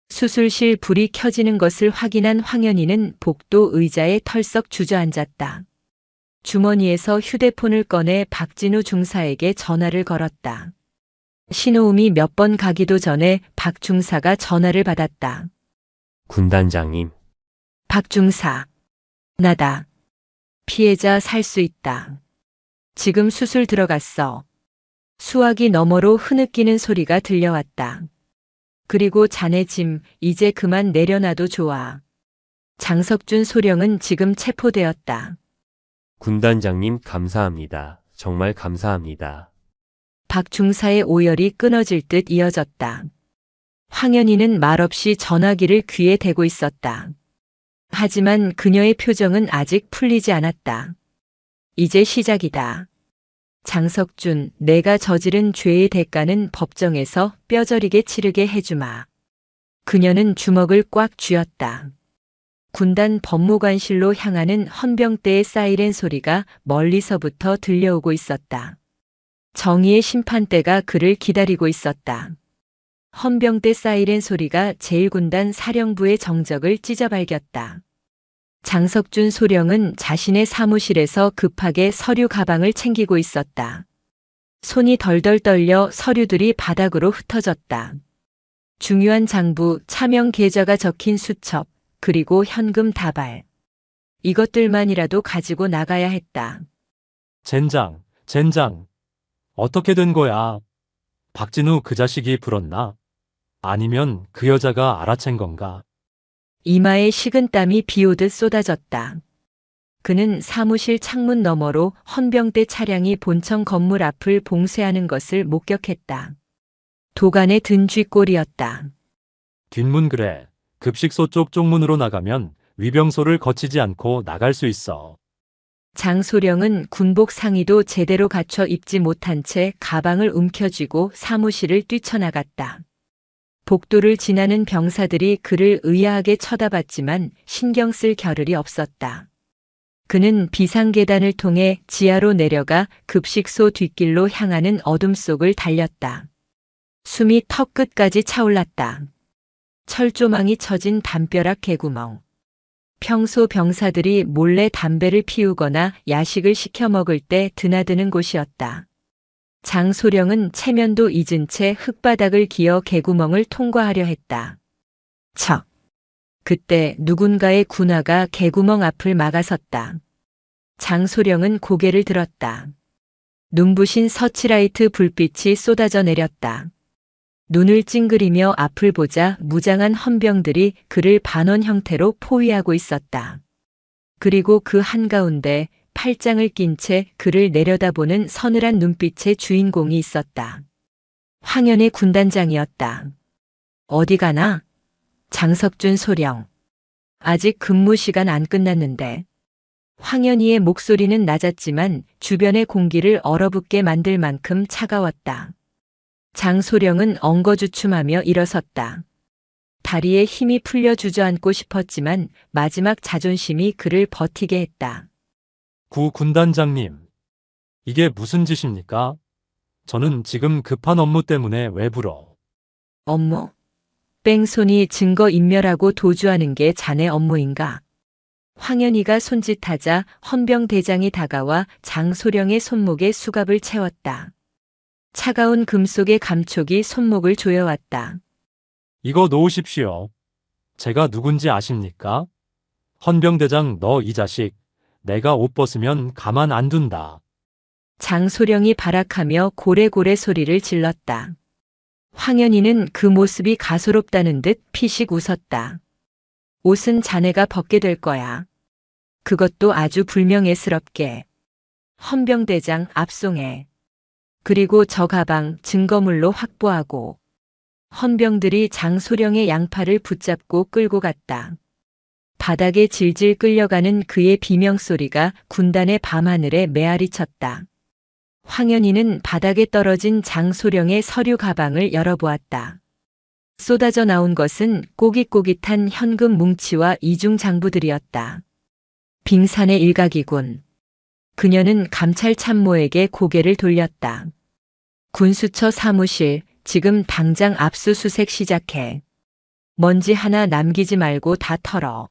수술실 불이 켜지는 것을 확인한 황현희는 복도 의자에 털썩 주저앉았다. 주머니에서 휴대폰을 꺼내 박진우 중사에게 전화를 걸었다. 신호음이 몇 번 가기도 전에 박 중사가 전화를 받았다. 군단장님, 박 중사. 나다. 피해자 살 수 있다. 지금 수술 들어갔어. 수화기 너머로 흐느끼는 소리가 들려왔다. 그리고 자네 짐 이제 그만 내려놔도 좋아. 장석준 소령은 지금 체포되었다. 군단장님 감사합니다. 정말 감사합니다. 박 중사의 오열이 끊어질 듯 이어졌다. 황현희는 말없이 전화기를 귀에 대고 있었다. 하지만 그녀의 표정은 아직 풀리지 않았다. 이제 시작이다. 장석준, 내가 저지른 죄의 대가는 법정에서 뼈저리게 치르게 해주마. 그녀는 주먹을 꽉 쥐었다. 군단 법무관실로 향하는 헌병대의 사이렌 소리가 멀리서부터 들려오고 있었다. 정의의 심판대가 그를 기다리고 있었다. 헌병대 사이렌 소리가 제1군단 사령부의 정적을 찢어발겼다. 장석준 소령은 자신의 사무실에서 급하게 서류 가방을 챙기고 있었다. 손이 덜덜 떨려 서류들이 바닥으로 흩어졌다. 중요한 장부, 차명 계좌가 적힌 수첩, 그리고 현금 다발. 이것들만이라도 가지고 나가야 했다. 젠장, 젠장. 어떻게 된 거야? 박진우 그 자식이 불었나? 아니면 그 여자가 알아챈 건가? 이마에 식은땀이 비오듯 쏟아졌다. 그는 사무실 창문 너머로 헌병대 차량이 본청 건물 앞을 봉쇄하는 것을 목격했다. 도간에 든 쥐꼬리였다. 뒷문 그래. 급식소 쪽 쪽문으로 나가면 위병소를 거치지 않고 나갈 수 있어. 장소령은 군복 상의도 제대로 갖춰 입지 못한 채 가방을 움켜쥐고 사무실을 뛰쳐나갔다. 복도를 지나는 병사들이 그를 의아하게 쳐다봤지만 신경 쓸 겨를이 없었다. 그는 비상계단을 통해 지하로 내려가 급식소 뒷길로 향하는 어둠 속을 달렸다. 숨이 턱 끝까지 차올랐다. 철조망이 쳐진 담벼락 개구멍. 평소 병사들이 몰래 담배를 피우거나 야식을 시켜 먹을 때 드나드는 곳이었다. 장소령은 체면도 잊은 채 흙바닥을 기어 개구멍을 통과하려 했다. 척! 그때 누군가의 군화가 개구멍 앞을 막아섰다. 장소령은 고개를 들었다. 눈부신 서치라이트 불빛이 쏟아져 내렸다. 눈을 찡그리며 앞을 보자 무장한 헌병들이 그를 반원 형태로 포위하고 있었다. 그리고 그 한가운데 팔짱을 낀 채 그를 내려다보는 서늘한 눈빛의 주인공이 있었다. 황현의 군단장이었다. 어디 가나? 장석준 소령. 아직 근무 시간 안 끝났는데. 황현희의 목소리는 낮았지만 주변의 공기를 얼어붙게 만들 만큼 차가웠다. 장소령은 엉거주춤하며 일어섰다. 다리에 힘이 풀려 주저앉고 싶었지만 마지막 자존심이 그를 버티게 했다. 구 군단장님, 이게 무슨 짓입니까? 저는 지금 급한 업무 때문에 외부로. 업무? 뺑소니 증거 인멸하고 도주하는 게 자네 업무인가? 황현희가 손짓하자 헌병대장이 다가와 장소령의 손목에 수갑을 채웠다. 차가운 금속의 감촉이 손목을 조여왔다. 이거 놓으십시오. 제가 누군지 아십니까? 헌병대장 너 이 자식, 내가 옷 벗으면 가만 안 둔다. 장소령이 발악하며 고래고래 소리를 질렀다. 황현희는 그 모습이 가소롭다는 듯 피식 웃었다. 옷은 자네가 벗게 될 거야. 그것도 아주 불명예스럽게. 헌병대장 압송해. 그리고 저 가방 증거물로 확보하고. 헌병들이 장소령의 양팔을 붙잡고 끌고 갔다. 바닥에 질질 끌려가는 그의 비명소리가 군단의 밤하늘에 메아리 쳤다. 황현희는 바닥에 떨어진 장소령의 서류 가방을 열어보았다. 쏟아져 나온 것은 꼬깃꼬깃한 현금 뭉치와 이중 장부들이었다. 빙산의 일각이군. 그녀는 감찰 참모에게 고개를 돌렸다. 군수처 사무실, 지금 당장 압수수색 시작해. 먼지 하나 남기지 말고 다 털어.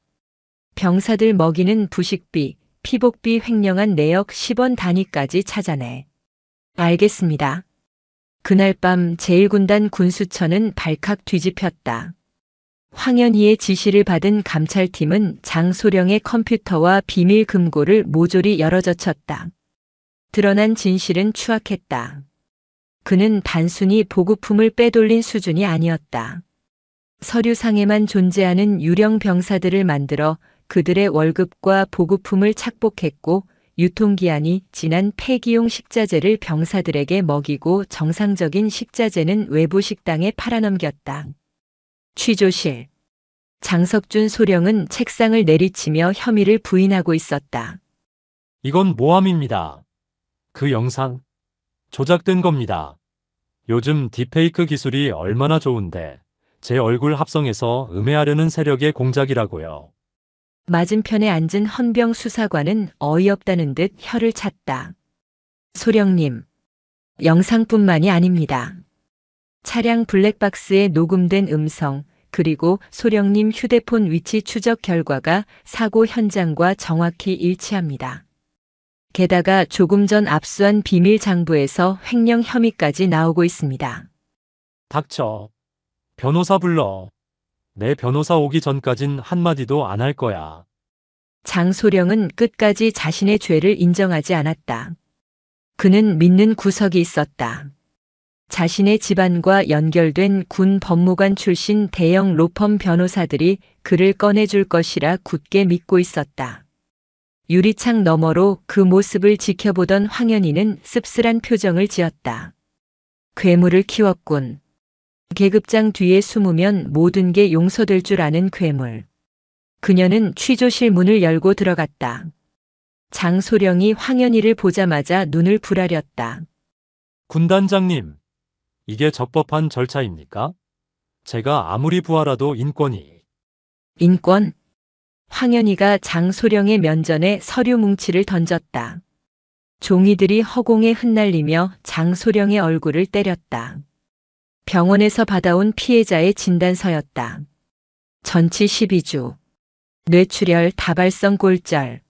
병사들 먹이는 부식비, 피복비 횡령한 내역 10원 단위까지 찾아내. 알겠습니다. 그날 밤 제1군단 군수처는 발칵 뒤집혔다. 황현희의 지시를 받은 감찰팀은 장소령의 컴퓨터와 비밀 금고를 모조리 열어젖혔다. 드러난 진실은 추악했다. 그는 단순히 보급품을 빼돌린 수준이 아니었다. 서류상에만 존재하는 유령 병사들을 만들어 그들의 월급과 보급품을 착복했고 유통기한이 지난 폐기용 식자재를 병사들에게 먹이고 정상적인 식자재는 외부 식당에 팔아넘겼다. 취조실. 장석준 소령은 책상을 내리치며 혐의를 부인하고 있었다. 이건 모함입니다. 그 영상, 조작된 겁니다. 요즘 딥페이크 기술이 얼마나 좋은데 제 얼굴 합성해서 음해하려는 세력의 공작이라고요. 맞은편에 앉은 헌병 수사관은 어이없다는 듯 혀를 찼다. 소령님, 영상뿐만이 아닙니다. 차량 블랙박스에 녹음된 음성, 그리고 소령님 휴대폰 위치 추적 결과가 사고 현장과 정확히 일치합니다. 게다가 조금 전 압수한 비밀 장부에서 횡령 혐의까지 나오고 있습니다. 닥쳐. 변호사 불러. 내 변호사 오기 전까진 한마디도 안 할 거야. 장소령은 끝까지 자신의 죄를 인정하지 않았다. 그는 믿는 구석이 있었다. 자신의 집안과 연결된 군 법무관 출신 대형 로펌 변호사들이 그를 꺼내줄 것이라 굳게 믿고 있었다. 유리창 너머로 그 모습을 지켜보던 황현희는 씁쓸한 표정을 지었다. 괴물을 키웠군. 계급장 뒤에 숨으면 모든 게 용서될 줄 아는 괴물. 그녀는 취조실 문을 열고 들어갔다. 장소령이 황현희를 보자마자 눈을 부라렸다. 군단장님, 이게 적법한 절차입니까? 제가 아무리 부하라도 인권이. 인권? 황현희가 장소령의 면전에 서류 뭉치를 던졌다. 종이들이 허공에 흩날리며 장소령의 얼굴을 때렸다. 병원에서 받아온 피해자의 진단서였다. 전치 12주. 뇌출혈 다발성 골절.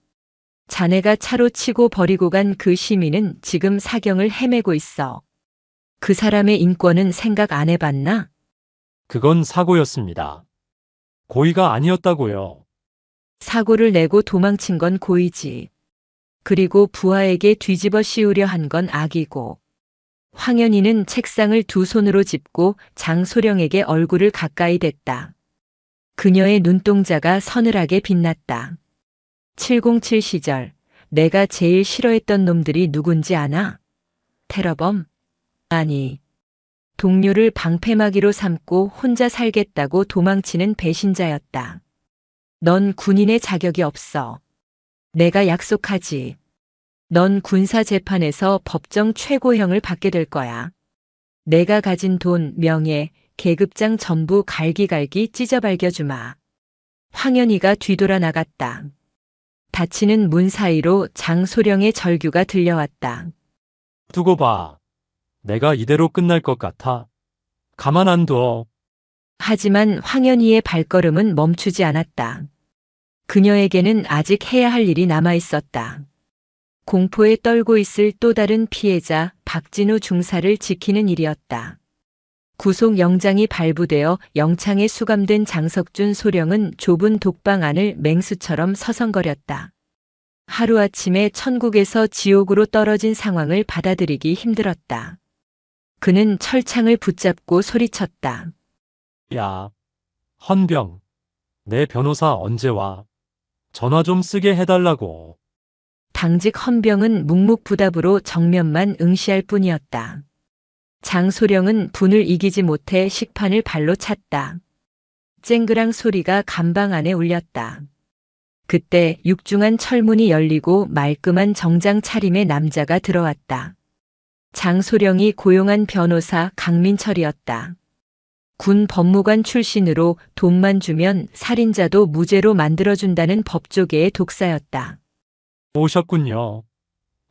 자네가 차로 치고 버리고 간 그 시민은 지금 사경을 헤매고 있어. 그 사람의 인권은 생각 안 해봤나? 그건 사고였습니다. 고의가 아니었다고요. 사고를 내고 도망친 건 고의지. 그리고 부하에게 뒤집어 씌우려 한 건 악이고, 황현희는 책상을 두 손으로 짚고 장소령에게 얼굴을 가까이 댔다. 그녀의 눈동자가 서늘하게 빛났다. 707 시절 내가 제일 싫어했던 놈들이 누군지 아나? 테러범? 아니. 동료를 방패막이로 삼고 혼자 살겠다고 도망치는 배신자였다. 넌 군인의 자격이 없어. 내가 약속하지. 넌 군사 재판에서 법정 최고형을 받게 될 거야. 내가 가진 돈, 명예, 계급장 전부 갈기갈기 찢어 발겨주마. 황현희가 뒤돌아 나갔다. 닫히는 문 사이로 장소령의 절규가 들려왔다. 두고 봐. 내가 이대로 끝날 것 같아. 가만 안 둬. 하지만 황현희의 발걸음은 멈추지 않았다. 그녀에게는 아직 해야 할 일이 남아 있었다. 공포에 떨고 있을 또 다른 피해자 박진우 중사를 지키는 일이었다. 구속 영장이 발부되어 영창에 수감된 장석준 소령은 좁은 독방 안을 맹수처럼 서성거렸다. 하루아침에 천국에서 지옥으로 떨어진 상황을 받아들이기 힘들었다. 그는 철창을 붙잡고 소리쳤다. 야, 헌병. 내 변호사 언제 와? 전화 좀 쓰게 해달라고. 당직 헌병은 묵묵부답으로 정면만 응시할 뿐이었다. 장소령은 분을 이기지 못해 식판을 발로 찼다. 쨍그랑 소리가 감방 안에 울렸다. 그때 육중한 철문이 열리고 말끔한 정장 차림의 남자가 들어왔다. 장소령이 고용한 변호사 강민철이었다. 군 법무관 출신으로 돈만 주면 살인자도 무죄로 만들어준다는 법조계의 독사였다. 오셨군요.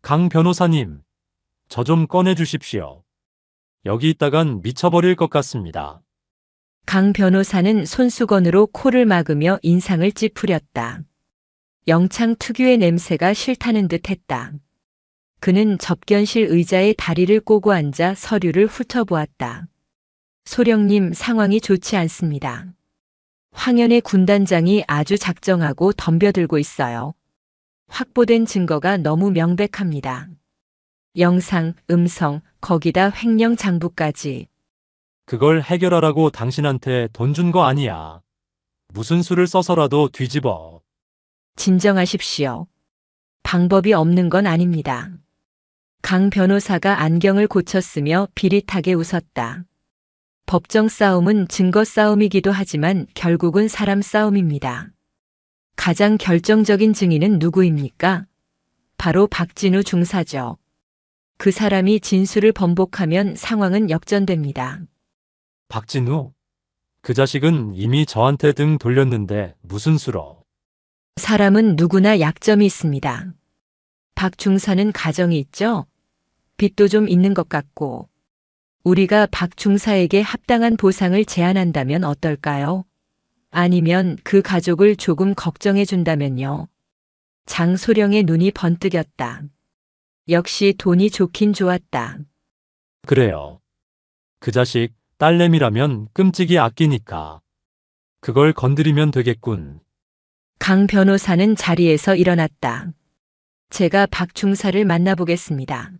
강 변호사님. 저 좀 꺼내주십시오. 여기 있다간 미쳐버릴 것 같습니다. 강 변호사는 손수건으로 코를 막으며 인상을 찌푸렸다. 영창 특유의 냄새가 싫다는 듯 했다. 그는 접견실 의자에 다리를 꼬고 앉아 서류를 훑어보았다. 소령님, 상황이 좋지 않습니다. 황현의 군단장이 아주 작정하고 덤벼들고 있어요. 확보된 증거가 너무 명백합니다. 영상, 음성, 거기다 횡령 장부까지. 그걸 해결하라고 당신한테 돈 준 거 아니야. 무슨 수를 써서라도 뒤집어. 진정하십시오. 방법이 없는 건 아닙니다. 강 변호사가 안경을 고쳤으며 비릿하게 웃었다. 법정 싸움은 증거 싸움이기도 하지만 결국은 사람 싸움입니다. 가장 결정적인 증인은 누구입니까? 바로 박진우 중사죠. 그 사람이 진술을 번복하면 상황은 역전됩니다. 박진우? 그 자식은 이미 저한테 등 돌렸는데 무슨 수로. 사람은 누구나 약점이 있습니다. 박 중사는 가정이 있죠? 빚도 좀 있는 것 같고. 우리가 박 중사에게 합당한 보상을 제안한다면 어떨까요? 아니면 그 가족을 조금 걱정해 준다면요. 장소령의 눈이 번뜩였다. 역시 돈이 좋긴 좋았다. 그래요. 그 자식 딸내미라면 끔찍이 아끼니까. 그걸 건드리면 되겠군. 강 변호사는 자리에서 일어났다. 제가 박 중사를 만나보겠습니다.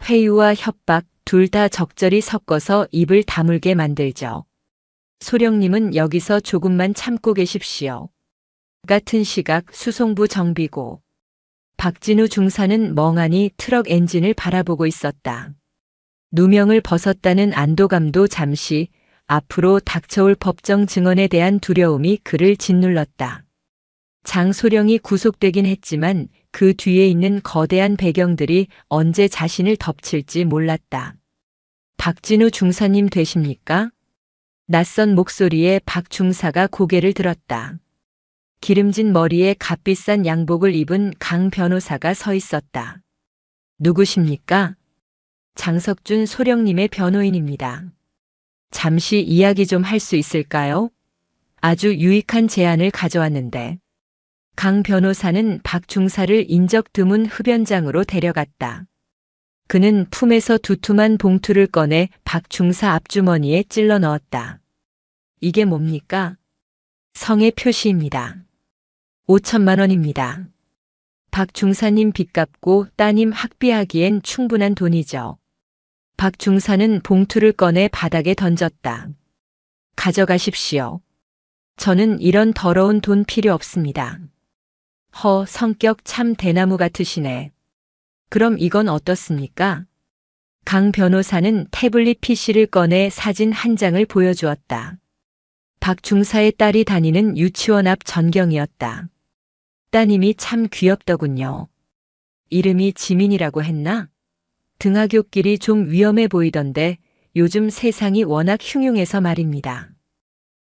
회유와 협박 둘 다 적절히 섞어서 입을 다물게 만들죠. 소령님은 여기서 조금만 참고 계십시오. 같은 시각 수송부 정비고. 박진우 중사는 멍하니 트럭 엔진을 바라보고 있었다. 누명을 벗었다는 안도감도 잠시, 앞으로 닥쳐올 법정 증언에 대한 두려움이 그를 짓눌렀다. 장소령이 구속되긴 했지만 그 뒤에 있는 거대한 배경들이 언제 자신을 덮칠지 몰랐다. 박진우 중사님 되십니까? 낯선 목소리에 박 중사가 고개를 들었다. 기름진 머리에 값비싼 양복을 입은 강 변호사가 서 있었다. 누구십니까? 장석준 소령님의 변호인입니다. 잠시 이야기 좀 할 수 있을까요? 아주 유익한 제안을 가져왔는데. 강 변호사는 박 중사를 인적 드문 흡연장으로 데려갔다. 그는 품에서 두툼한 봉투를 꺼내 박 중사 앞주머니에 찔러 넣었다. 이게 뭡니까? 성의 표시입니다. 5천만 원입니다. 박 중사님 빚 갚고 따님 학비하기엔 충분한 돈이죠. 박 중사는 봉투를 꺼내 바닥에 던졌다. 가져가십시오. 저는 이런 더러운 돈 필요 없습니다. 성격 참 대나무 같으시네. 그럼 이건 어떻습니까? 강 변호사는 태블릿 PC를 꺼내 사진 한 장을 보여주었다. 박 중사의 딸이 다니는 유치원 앞 전경이었다. 따님이 참 귀엽더군요. 이름이 지민이라고 했나? 등하굣길이 좀 위험해 보이던데 요즘 세상이 워낙 흉흉해서 말입니다.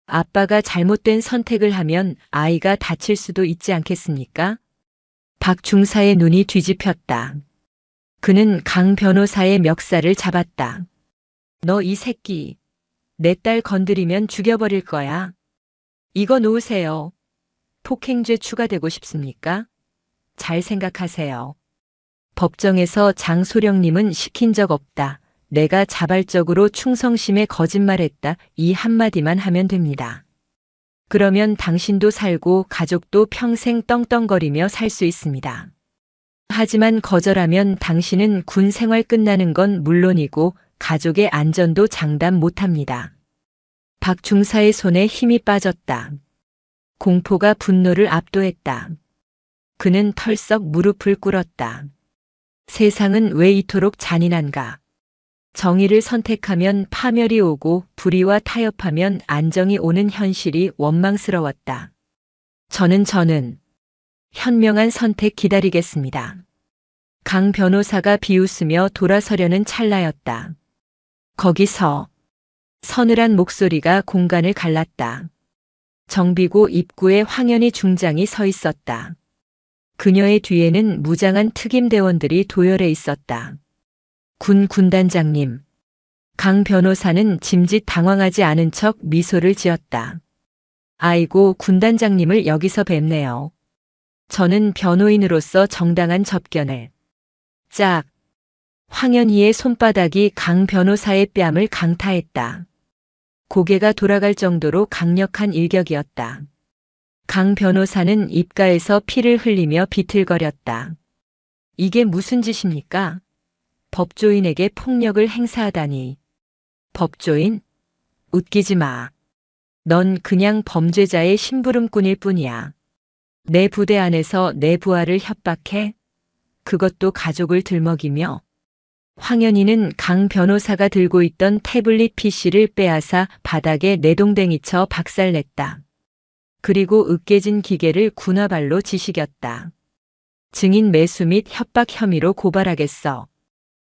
아빠가 잘못된 선택을 하면 아이가 다칠 수도 있지 않겠습니까? 박 중사의 눈이 뒤집혔다. 그는 강 변호사의 멱살을 잡았다. 너 이 새끼, 내 딸 건드리면 죽여버릴 거야. 이거 놓으세요. 폭행죄 추가되고 싶습니까? 잘 생각하세요. 법정에서 장소령님은 시킨 적 없다. 내가 자발적으로 충성심에 거짓말했다. 이 한마디만 하면 됩니다. 그러면 당신도 살고 가족도 평생 떵떵거리며 살 수 있습니다. 하지만 거절하면 당신은 군 생활 끝나는 건 물론이고 가족의 안전도 장담 못합니다. 박 중사의 손에 힘이 빠졌다. 공포가 분노를 압도했다. 그는 털썩 무릎을 꿇었다. 세상은 왜 이토록 잔인한가? 정의를 선택하면 파멸이 오고 불의와 타협하면 안정이 오는 현실이 원망스러웠다. 저는 현명한 선택 기다리겠습니다. 강 변호사가 비웃으며 돌아서려는 찰나였다. 거기서 서늘한 목소리가 공간을 갈랐다. 정비고 입구에 황현희 중장이 서 있었다. 그녀의 뒤에는 무장한 특임대원들이 도열해 있었다. 군단장님. 강 변호사는 짐짓 당황하지 않은 척 미소를 지었다. 아이고, 군단장님을 여기서 뵙네요. 저는 변호인으로서 정당한 접견을. 짝. 황현희의 손바닥이 강 변호사의 뺨을 강타했다. 고개가 돌아갈 정도로 강력한 일격이었다. 강 변호사는 입가에서 피를 흘리며 비틀거렸다. 이게 무슨 짓입니까? 법조인에게 폭력을 행사하다니. 법조인? 웃기지 마. 넌 그냥 범죄자의 심부름꾼일 뿐이야. 내 부대 안에서 내 부하를 협박해? 그것도 가족을 들먹이며. 황현희는 강 변호사가 들고 있던 태블릿 PC를 빼앗아 바닥에 내동댕이쳐 박살냈다. 그리고 으깨진 기계를 군화발로 지시겼다. 증인 매수 및 협박 혐의로 고발하겠어.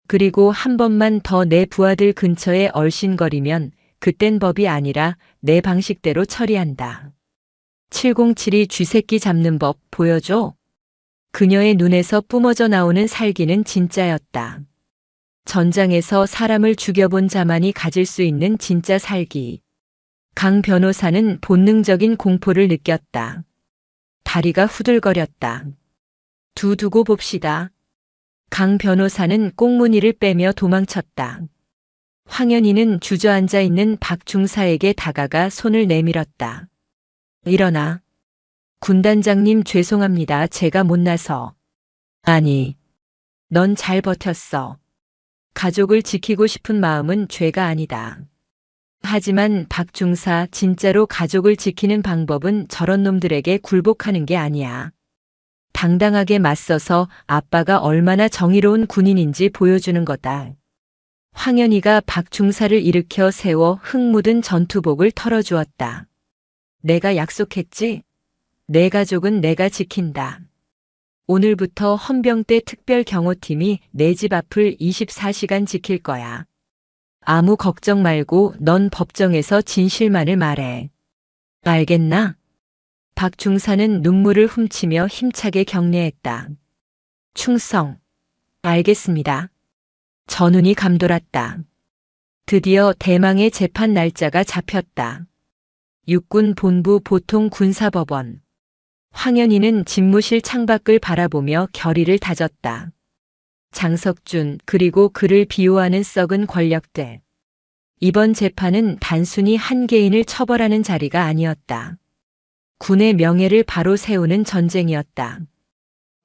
그리고 한 번만 더 내 부하들 근처에 얼씬거리면 그땐 법이 아니라 내 방식대로 처리한다. 707이 쥐새끼 잡는 법 보여줘. 그녀의 눈에서 뿜어져 나오는 살기는 진짜였다. 전장에서 사람을 죽여본 자만이 가질 수 있는 진짜 살기. 강 변호사는 본능적인 공포를 느꼈다. 다리가 후들거렸다. 두고 봅시다. 강 변호사는 꽁무니를 빼며 도망쳤다. 황현희는 주저앉아 있는 박 중사에게 다가가 손을 내밀었다. 일어나. 군단장님 죄송합니다. 제가 못나서. 아니, 넌 잘 버텼어. 가족을 지키고 싶은 마음은 죄가 아니다. 하지만 박 중사, 진짜로 가족을 지키는 방법은 저런 놈들에게 굴복하는 게 아니야. 당당하게 맞서서 아빠가 얼마나 정의로운 군인인지 보여주는 거다. 황현희가 박 중사를 일으켜 세워 흙 묻은 전투복을 털어주었다. 내가 약속했지? 내 가족은 내가 지킨다. 오늘부터 헌병대 특별경호팀이 내 집 앞을 24시간 지킬 거야. 아무 걱정 말고 넌 법정에서 진실만을 말해. 알겠나? 박 중사는 눈물을 훔치며 힘차게 경례했다. 충성. 알겠습니다. 전운이 감돌았다. 드디어 대망의 재판 날짜가 잡혔다. 육군 본부 보통 군사법원. 황현희는 집무실 창밖을 바라보며 결의를 다졌다. 장석준 그리고 그를 비호하는 썩은 권력들. 이번 재판은 단순히 한 개인을 처벌하는 자리가 아니었다. 군의 명예를 바로 세우는 전쟁이었다.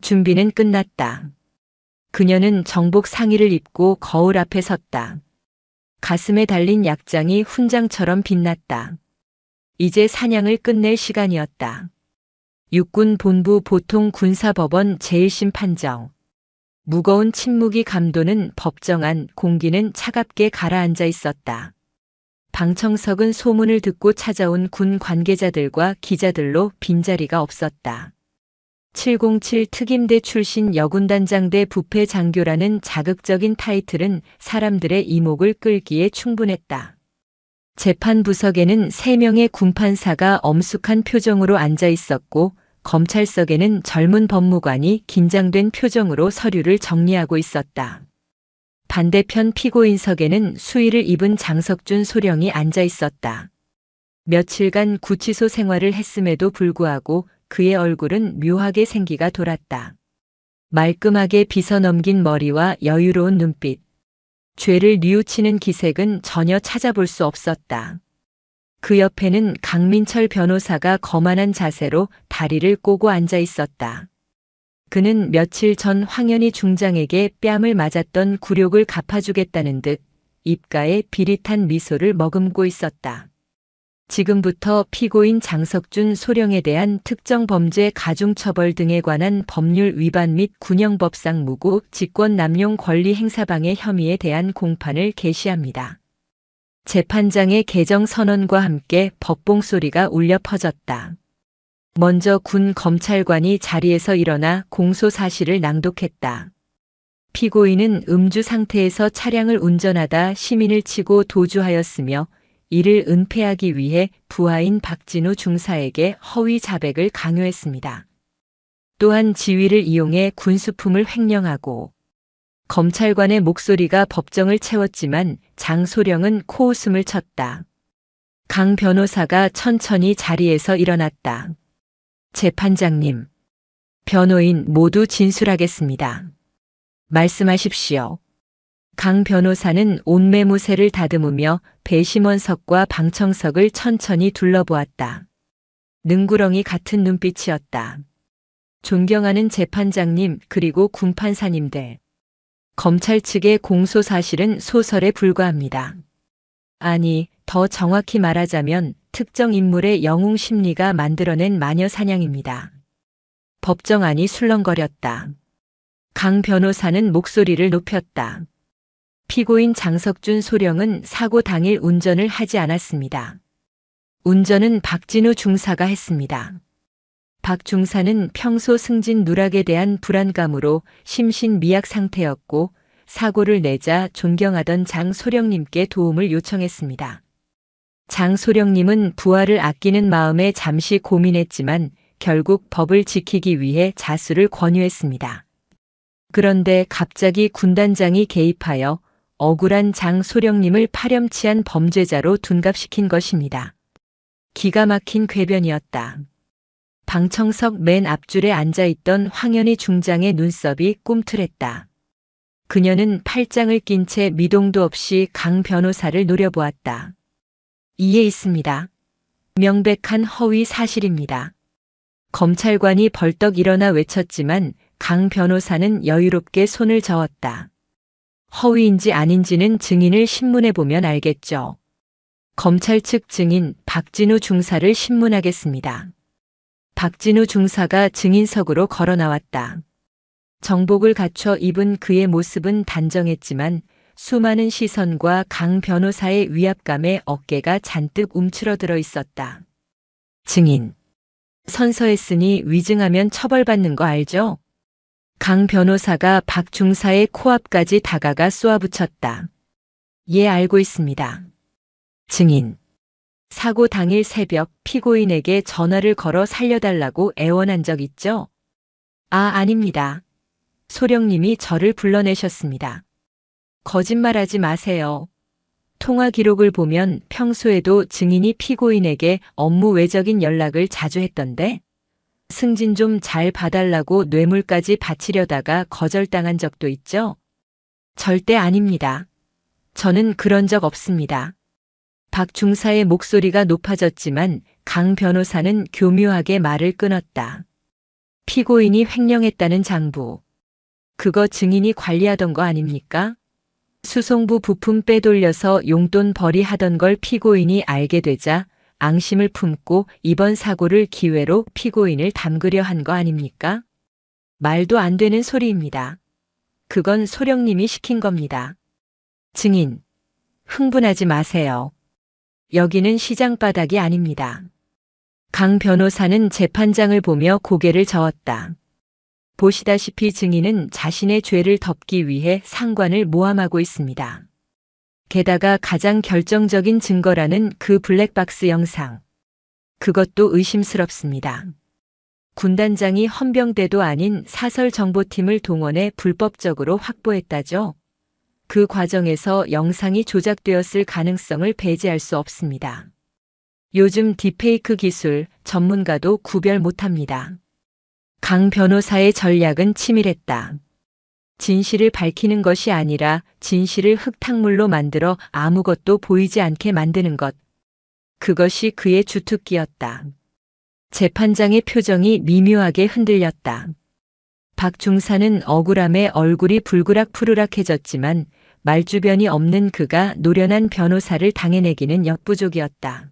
준비는 끝났다. 그녀는 정복 상의를 입고 거울 앞에 섰다. 가슴에 달린 약장이 훈장처럼 빛났다. 이제 사냥을 끝낼 시간이었다. 육군 본부 보통 군사법원 제1심 판정. 무거운 침묵이 감도는 법정 안, 공기는 차갑게 가라앉아 있었다. 방청석은 소문을 듣고 찾아온 군 관계자들과 기자들로 빈자리가 없었다. 707 특임대 출신 여군단장대 부패 장교라는 자극적인 타이틀은 사람들의 이목을 끌기에 충분했다. 재판 부석에는 3명의 군판사가 엄숙한 표정으로 앉아 있었고, 검찰석에는 젊은 법무관이 긴장된 표정으로 서류를 정리하고 있었다. 반대편 피고인석에는 수의를 입은 장석준 소령이 앉아 있었다. 며칠간 구치소 생활을 했음에도 불구하고 그의 얼굴은 묘하게 생기가 돌았다. 말끔하게 빗어넘긴 머리와 여유로운 눈빛. 죄를 뉘우치는 기색은 전혀 찾아볼 수 없었다. 그 옆에는 강민철 변호사가 거만한 자세로 다리를 꼬고 앉아 있었다. 그는 며칠 전 황현희 중장에게 뺨을 맞았던 굴욕을 갚아주겠다는 듯 입가에 비릿한 미소를 머금고 있었다. 지금부터 피고인 장석준 소령에 대한 특정 범죄 가중처벌 등에 관한 법률 위반 및 군형법상 무고 직권남용 권리 행사방해 혐의에 대한 공판을 개시합니다. 재판장의 개정 선언과 함께 법봉 소리가 울려 퍼졌다. 먼저 군 검찰관이 자리에서 일어나 공소 사실을 낭독했다. 피고인은 음주 상태에서 차량을 운전하다 시민을 치고 도주하였으며 이를 은폐하기 위해 부하인 박진우 중사에게 허위 자백을 강요했습니다. 또한 지위를 이용해 군수품을 횡령하고 검찰관의 목소리가 법정을 채웠지만 장소령은 코웃음을 쳤다. 강 변호사가 천천히 자리에서 일어났다. 재판장님, 변호인 모두 진술하겠습니다. 말씀하십시오. 강 변호사는 온매무새를 다듬으며 배심원석과 방청석을 천천히 둘러보았다. 능구렁이 같은 눈빛이었다. 존경하는 재판장님 그리고 군판사님들. 검찰 측의 공소 사실은 소설에 불과합니다. 아니, 더 정확히 말하자면 특정 인물의 영웅 심리가 만들어낸 마녀 사냥입니다. 법정안이 술렁거렸다. 강 변호사는 목소리를 높였다. 피고인 장석준 소령은 사고 당일 운전을 하지 않았습니다. 운전은 박진우 중사가 했습니다. 박 중사는 평소 승진 누락에 대한 불안감으로 심신미약 상태였고 사고를 내자 존경하던 장 소령님께 도움을 요청했습니다. 장 소령님은 부하를 아끼는 마음에 잠시 고민했지만 결국 법을 지키기 위해 자수를 권유했습니다. 그런데 갑자기 군단장이 개입하여 억울한 장 소령님을 파렴치한 범죄자로 둔갑시킨 것입니다. 기가 막힌 궤변이었다. 방청석 맨 앞줄에 앉아있던 황현희 중장의 눈썹이 꿈틀했다. 그녀는 팔짱을 낀 채 미동도 없이 강 변호사를 노려보았다. 이에 있습니다. 명백한 허위 사실입니다. 검찰관이 벌떡 일어나 외쳤지만 강 변호사는 여유롭게 손을 저었다. 허위인지 아닌지는 증인을 신문해 보면 알겠죠. 검찰 측 증인 박진우 중사를 신문하겠습니다. 박진우 중사가 증인석으로 걸어 나왔다. 정복을 갖춰 입은 그의 모습은 단정했지만 수많은 시선과 강 변호사의 위압감에 어깨가 잔뜩 움츠러들어 있었다. 증인. 선서했으니 위증하면 처벌받는 거 알죠? 강 변호사가 박 중사의 코앞까지 다가가 쏘아붙였다. 예, 알고 있습니다. 증인. 사고 당일 새벽 피고인에게 전화를 걸어 살려달라고 애원한 적 있죠? 아닙니다. 소령님이 저를 불러내셨습니다. 거짓말하지 마세요. 통화 기록을 보면 평소에도 증인이 피고인에게 업무 외적인 연락을 자주 했던데? 승진 좀 잘 봐달라고 뇌물까지 바치려다가 거절당한 적도 있죠? 절대 아닙니다. 저는 그런 적 없습니다. 박 중사의 목소리가 높아졌지만 강 변호사는 교묘하게 말을 끊었다. 피고인이 횡령했다는 장부. 그거 증인이 관리하던 거 아닙니까? 수송부 부품 빼돌려서 용돈 벌이하던 걸 피고인이 알게 되자 앙심을 품고 이번 사고를 기회로 피고인을 담그려 한 거 아닙니까? 말도 안 되는 소리입니다. 그건 소령님이 시킨 겁니다. 증인, 흥분하지 마세요. 여기는 시장 바닥이 아닙니다. 강 변호사는 재판장을 보며 고개를 저었다. 보시다시피 증인은 자신의 죄를 덮기 위해 상관을 모함하고 있습니다. 게다가 가장 결정적인 증거라는 그 블랙박스 영상. 그것도 의심스럽습니다. 군단장이 헌병대도 아닌 사설정보팀을 동원해 불법적으로 확보했다죠. 그 과정에서 영상이 조작되었을 가능성을 배제할 수 없습니다. 요즘 딥페이크 기술 전문가도 구별 못합니다. 강 변호사의 전략은 치밀했다. 진실을 밝히는 것이 아니라 진실을 흙탕물로 만들어 아무것도 보이지 않게 만드는 것. 그것이 그의 주특기였다. 재판장의 표정이 미묘하게 흔들렸다. 박 중사는 억울함에 얼굴이 불그락푸르락해졌지만 말주변이 없는 그가 노련한 변호사를 당해내기는 역부족이었다.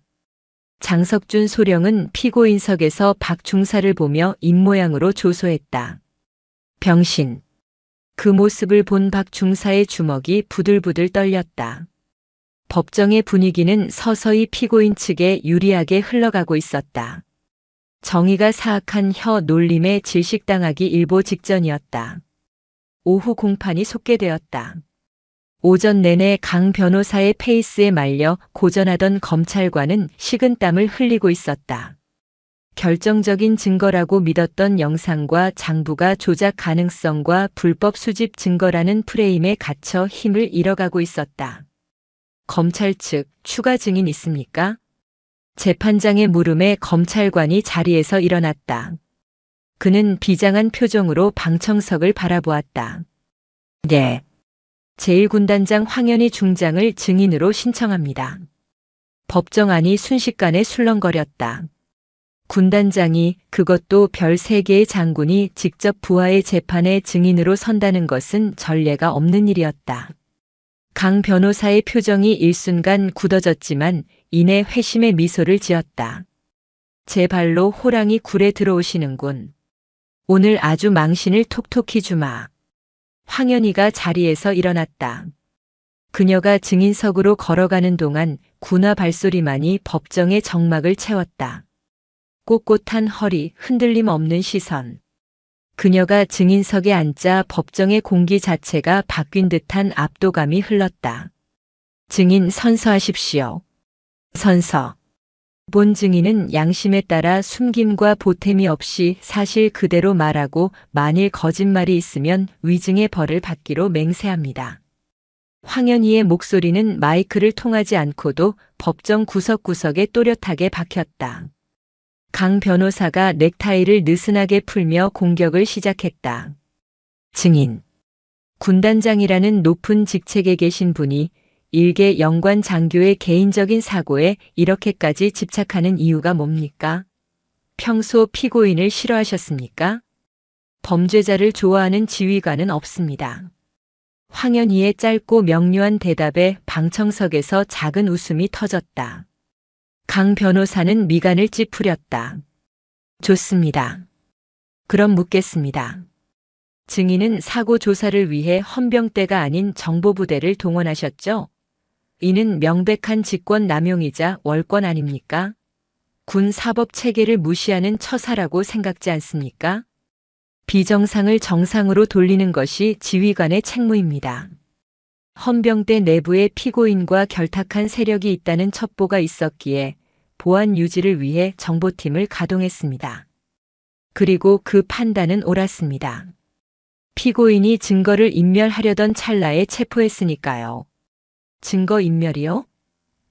장석준 소령은 피고인석에서 박 중사를 보며 입모양으로 조소했다. 병신. 그 모습을 본 박 중사의 주먹이 부들부들 떨렸다. 법정의 분위기는 서서히 피고인 측에 유리하게 흘러가고 있었다. 정의가 사악한 혀 놀림에 질식당하기 일보 직전이었다. 오후 공판이 속개되었다. 오전 내내 강 변호사의 페이스에 말려 고전하던 검찰관은 식은땀을 흘리고 있었다. 결정적인 증거라고 믿었던 영상과 장부가 조작 가능성과 불법 수집 증거라는 프레임에 갇혀 힘을 잃어가고 있었다. 검찰 측 추가 증인 있습니까? 재판장의 물음에 검찰관이 자리에서 일어났다. 그는 비장한 표정으로 방청석을 바라보았다. 네. 제1군단장 황현희 중장을 증인으로 신청합니다. 법정 안이 순식간에 술렁거렸다. 군단장이, 그것도 별 3개의 장군이 직접 부하의 재판에 증인으로 선다는 것은 전례가 없는 일이었다. 강 변호사의 표정이 일순간 굳어졌지만 이내 회심의 미소를 지었다. 제 발로 호랑이 굴에 들어오시는군. 오늘 아주 망신을 톡톡히 주마. 황현희가 자리에서 일어났다. 그녀가 증인석으로 걸어가는 동안 군화 발소리만이 법정의 정막을 채웠다. 꼿꼿한 허리, 흔들림 없는 시선. 그녀가 증인석에 앉자 법정의 공기 자체가 바뀐 듯한 압도감이 흘렀다. 증인 선서하십시오. 선서. 본 증인은 양심에 따라 숨김과 보탬이 없이 사실 그대로 말하고 만일 거짓말이 있으면 위증의 벌을 받기로 맹세합니다. 황현희의 목소리는 마이크를 통하지 않고도 법정 구석구석에 또렷하게 박혔다. 강 변호사가 넥타이를 느슨하게 풀며 공격을 시작했다. 증인. 군단장이라는 높은 직책에 계신 분이 일개 영관 장교의 개인적인 사고에 이렇게까지 집착하는 이유가 뭡니까? 평소 피고인을 싫어하셨습니까? 범죄자를 좋아하는 지휘관은 없습니다. 황현희의 짧고 명료한 대답에 방청석에서 작은 웃음이 터졌다. 강 변호사는 미간을 찌푸렸다. 좋습니다. 그럼 묻겠습니다. 증인은 사고 조사를 위해 헌병대가 아닌 정보부대를 동원하셨죠? 이는 명백한 직권 남용이자 월권 아닙니까? 군 사법 체계를 무시하는 처사라고 생각지 않습니까? 비정상을 정상으로 돌리는 것이 지휘관의 책무입니다. 헌병대 내부에 피고인과 결탁한 세력이 있다는 첩보가 있었기에 보안 유지를 위해 정보팀을 가동했습니다. 그리고 그 판단은 옳았습니다. 피고인이 증거를 인멸하려던 찰나에 체포했으니까요. 증거 인멸이요?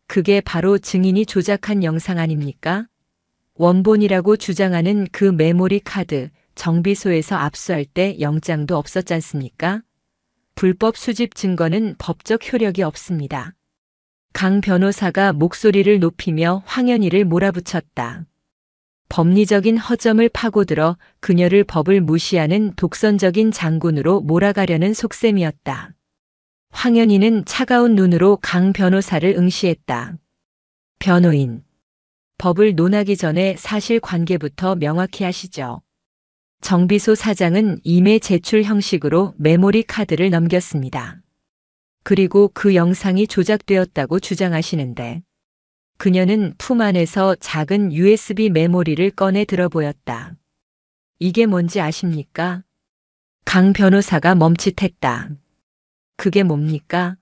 그게 바로 증인이 조작한 영상 아닙니까? 원본이라고 주장하는 그 메모리 카드, 정비소에서 압수할 때 영장도 없었지 않습니까? 불법 수집 증거는 법적 효력이 없습니다. 강 변호사가 목소리를 높이며 황현희를 몰아붙였다. 법리적인 허점을 파고들어 그녀를 법을 무시하는 독선적인 장군으로 몰아가려는 속셈이었다. 황현희는 차가운 눈으로 강 변호사를 응시했다. 변호인. 법을 논하기 전에 사실관계부터 명확히 하시죠. 정비소 사장은 이메 제출 형식으로 메모리 카드를 넘겼습니다. 그리고 그 영상이 조작되었다고 주장하시는데 그녀는 품 안에서 작은 USB 메모리를 꺼내 들어 보였다. 이게 뭔지 아십니까? 강 변호사가 멈칫했다. 그게 뭡니까?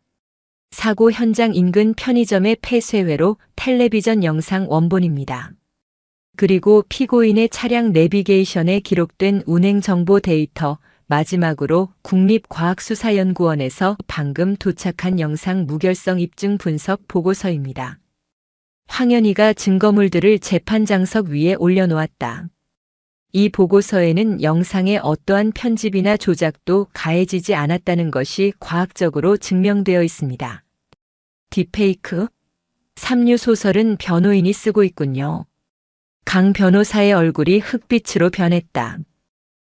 사고 현장 인근 편의점의 폐쇄회로 텔레비전 영상 원본입니다. 그리고 피고인의 차량 내비게이션에 기록된 운행 정보 데이터, 마지막으로 국립과학수사연구원에서 방금 도착한 영상 무결성 입증 분석 보고서입니다. 황현희가 증거물들을 재판장석 위에 올려놓았다. 이 보고서에는 영상에 어떠한 편집이나 조작도 가해지지 않았다는 것이 과학적으로 증명되어 있습니다. 딥페이크? 삼류 소설은 변호인이 쓰고 있군요. 강 변호사의 얼굴이 흑빛으로 변했다.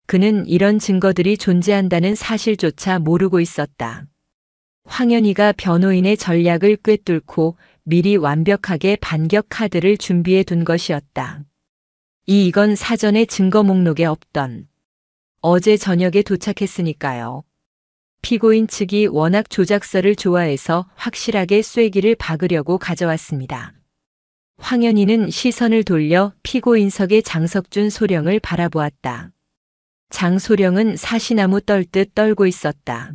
그는 이런 증거들이 존재한다는 사실조차 모르고 있었다. 황현희가 변호인의 전략을 꿰뚫고 미리 완벽하게 반격 카드를 준비해 둔 것이었다. 이건 사전에 증거 목록에 없던 어제 저녁에 도착했으니까요. 피고인 측이 워낙 조작서를 좋아해서 확실하게 쐐기를 박으려고 가져왔습니다. 황현희는 시선을 돌려 피고인석의 장석준 소령을 바라보았다. 장소령은 사시나무 떨듯 떨고 있었다.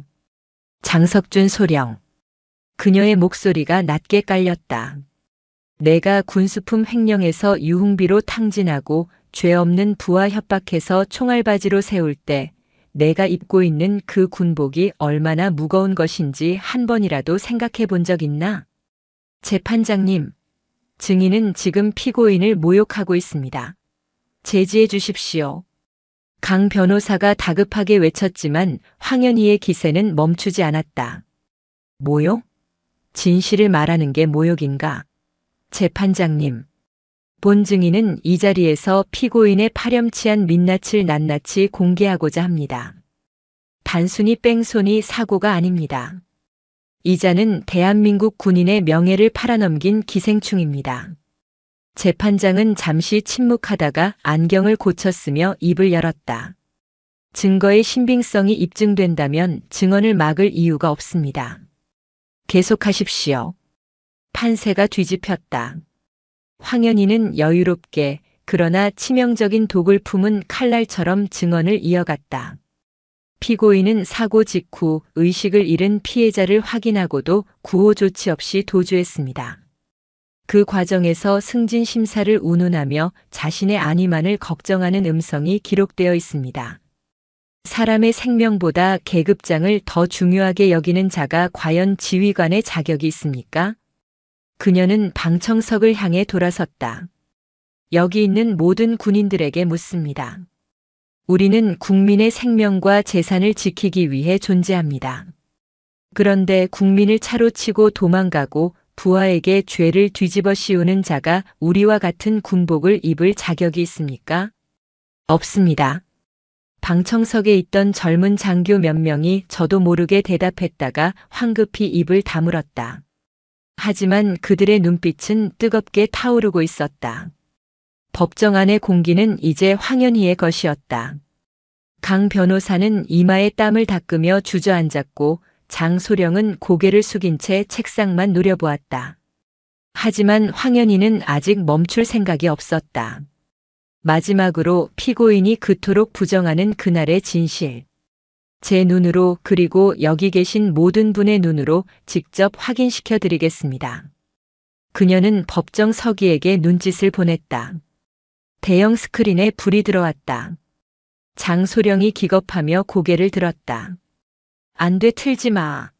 장석준 소령. 그녀의 목소리가 낮게 깔렸다. 내가 군수품 횡령에서 유흥비로 탕진하고 죄 없는 부하 협박해서 총알바지로 세울 때 내가 입고 있는 그 군복이 얼마나 무거운 것인지 한 번이라도 생각해 본 적 있나? 재판장님, 증인은 지금 피고인을 모욕하고 있습니다. 제지해 주십시오. 강 변호사가 다급하게 외쳤지만 황현희의 기세는 멈추지 않았다. 모욕? 진실을 말하는 게 모욕인가? 재판장님. 본 증인은 이 자리에서 피고인의 파렴치한 민낯을 낱낱이 공개하고자 합니다. 단순히 뺑소니 사고가 아닙니다. 이자는 대한민국 군인의 명예를 팔아넘긴 기생충입니다. 재판장은 잠시 침묵하다가 안경을 고쳤으며 입을 열었다. 증거의 신빙성이 입증된다면 증언을 막을 이유가 없습니다. 계속하십시오. 판세가 뒤집혔다. 황현희는 여유롭게 그러나 치명적인 독을 품은 칼날처럼 증언을 이어갔다. 피고인은 사고 직후 의식을 잃은 피해자를 확인하고도 구호 조치 없이 도주했습니다. 그 과정에서 승진 심사를 운운하며 자신의 안위만을 걱정하는 음성이 기록되어 있습니다. 사람의 생명보다 계급장을 더 중요하게 여기는 자가 과연 지휘관의 자격이 있습니까? 그녀는 방청석을 향해 돌아섰다. 여기 있는 모든 군인들에게 묻습니다. 우리는 국민의 생명과 재산을 지키기 위해 존재합니다. 그런데 국민을 차로 치고 도망가고 부하에게 죄를 뒤집어 씌우는 자가 우리와 같은 군복을 입을 자격이 있습니까? 없습니다. 방청석에 있던 젊은 장교 몇 명이 저도 모르게 대답했다가 황급히 입을 다물었다. 하지만 그들의 눈빛은 뜨겁게 타오르고 있었다. 법정 안의 공기는 이제 황현희의 것이었다. 강 변호사는 이마에 땀을 닦으며 주저앉았고 장소령은 고개를 숙인 채 책상만 노려보았다. 하지만 황현희는 아직 멈출 생각이 없었다. 마지막으로 피고인이 그토록 부정하는 그날의 진실. 제 눈으로 그리고 여기 계신 모든 분의 눈으로 직접 확인시켜 드리겠습니다. 그녀는 법정 서기에게 눈짓을 보냈다. 대형 스크린에 불이 들어왔다. 장소령이 기겁하며 고개를 들었다. 안 돼, 틀지 마.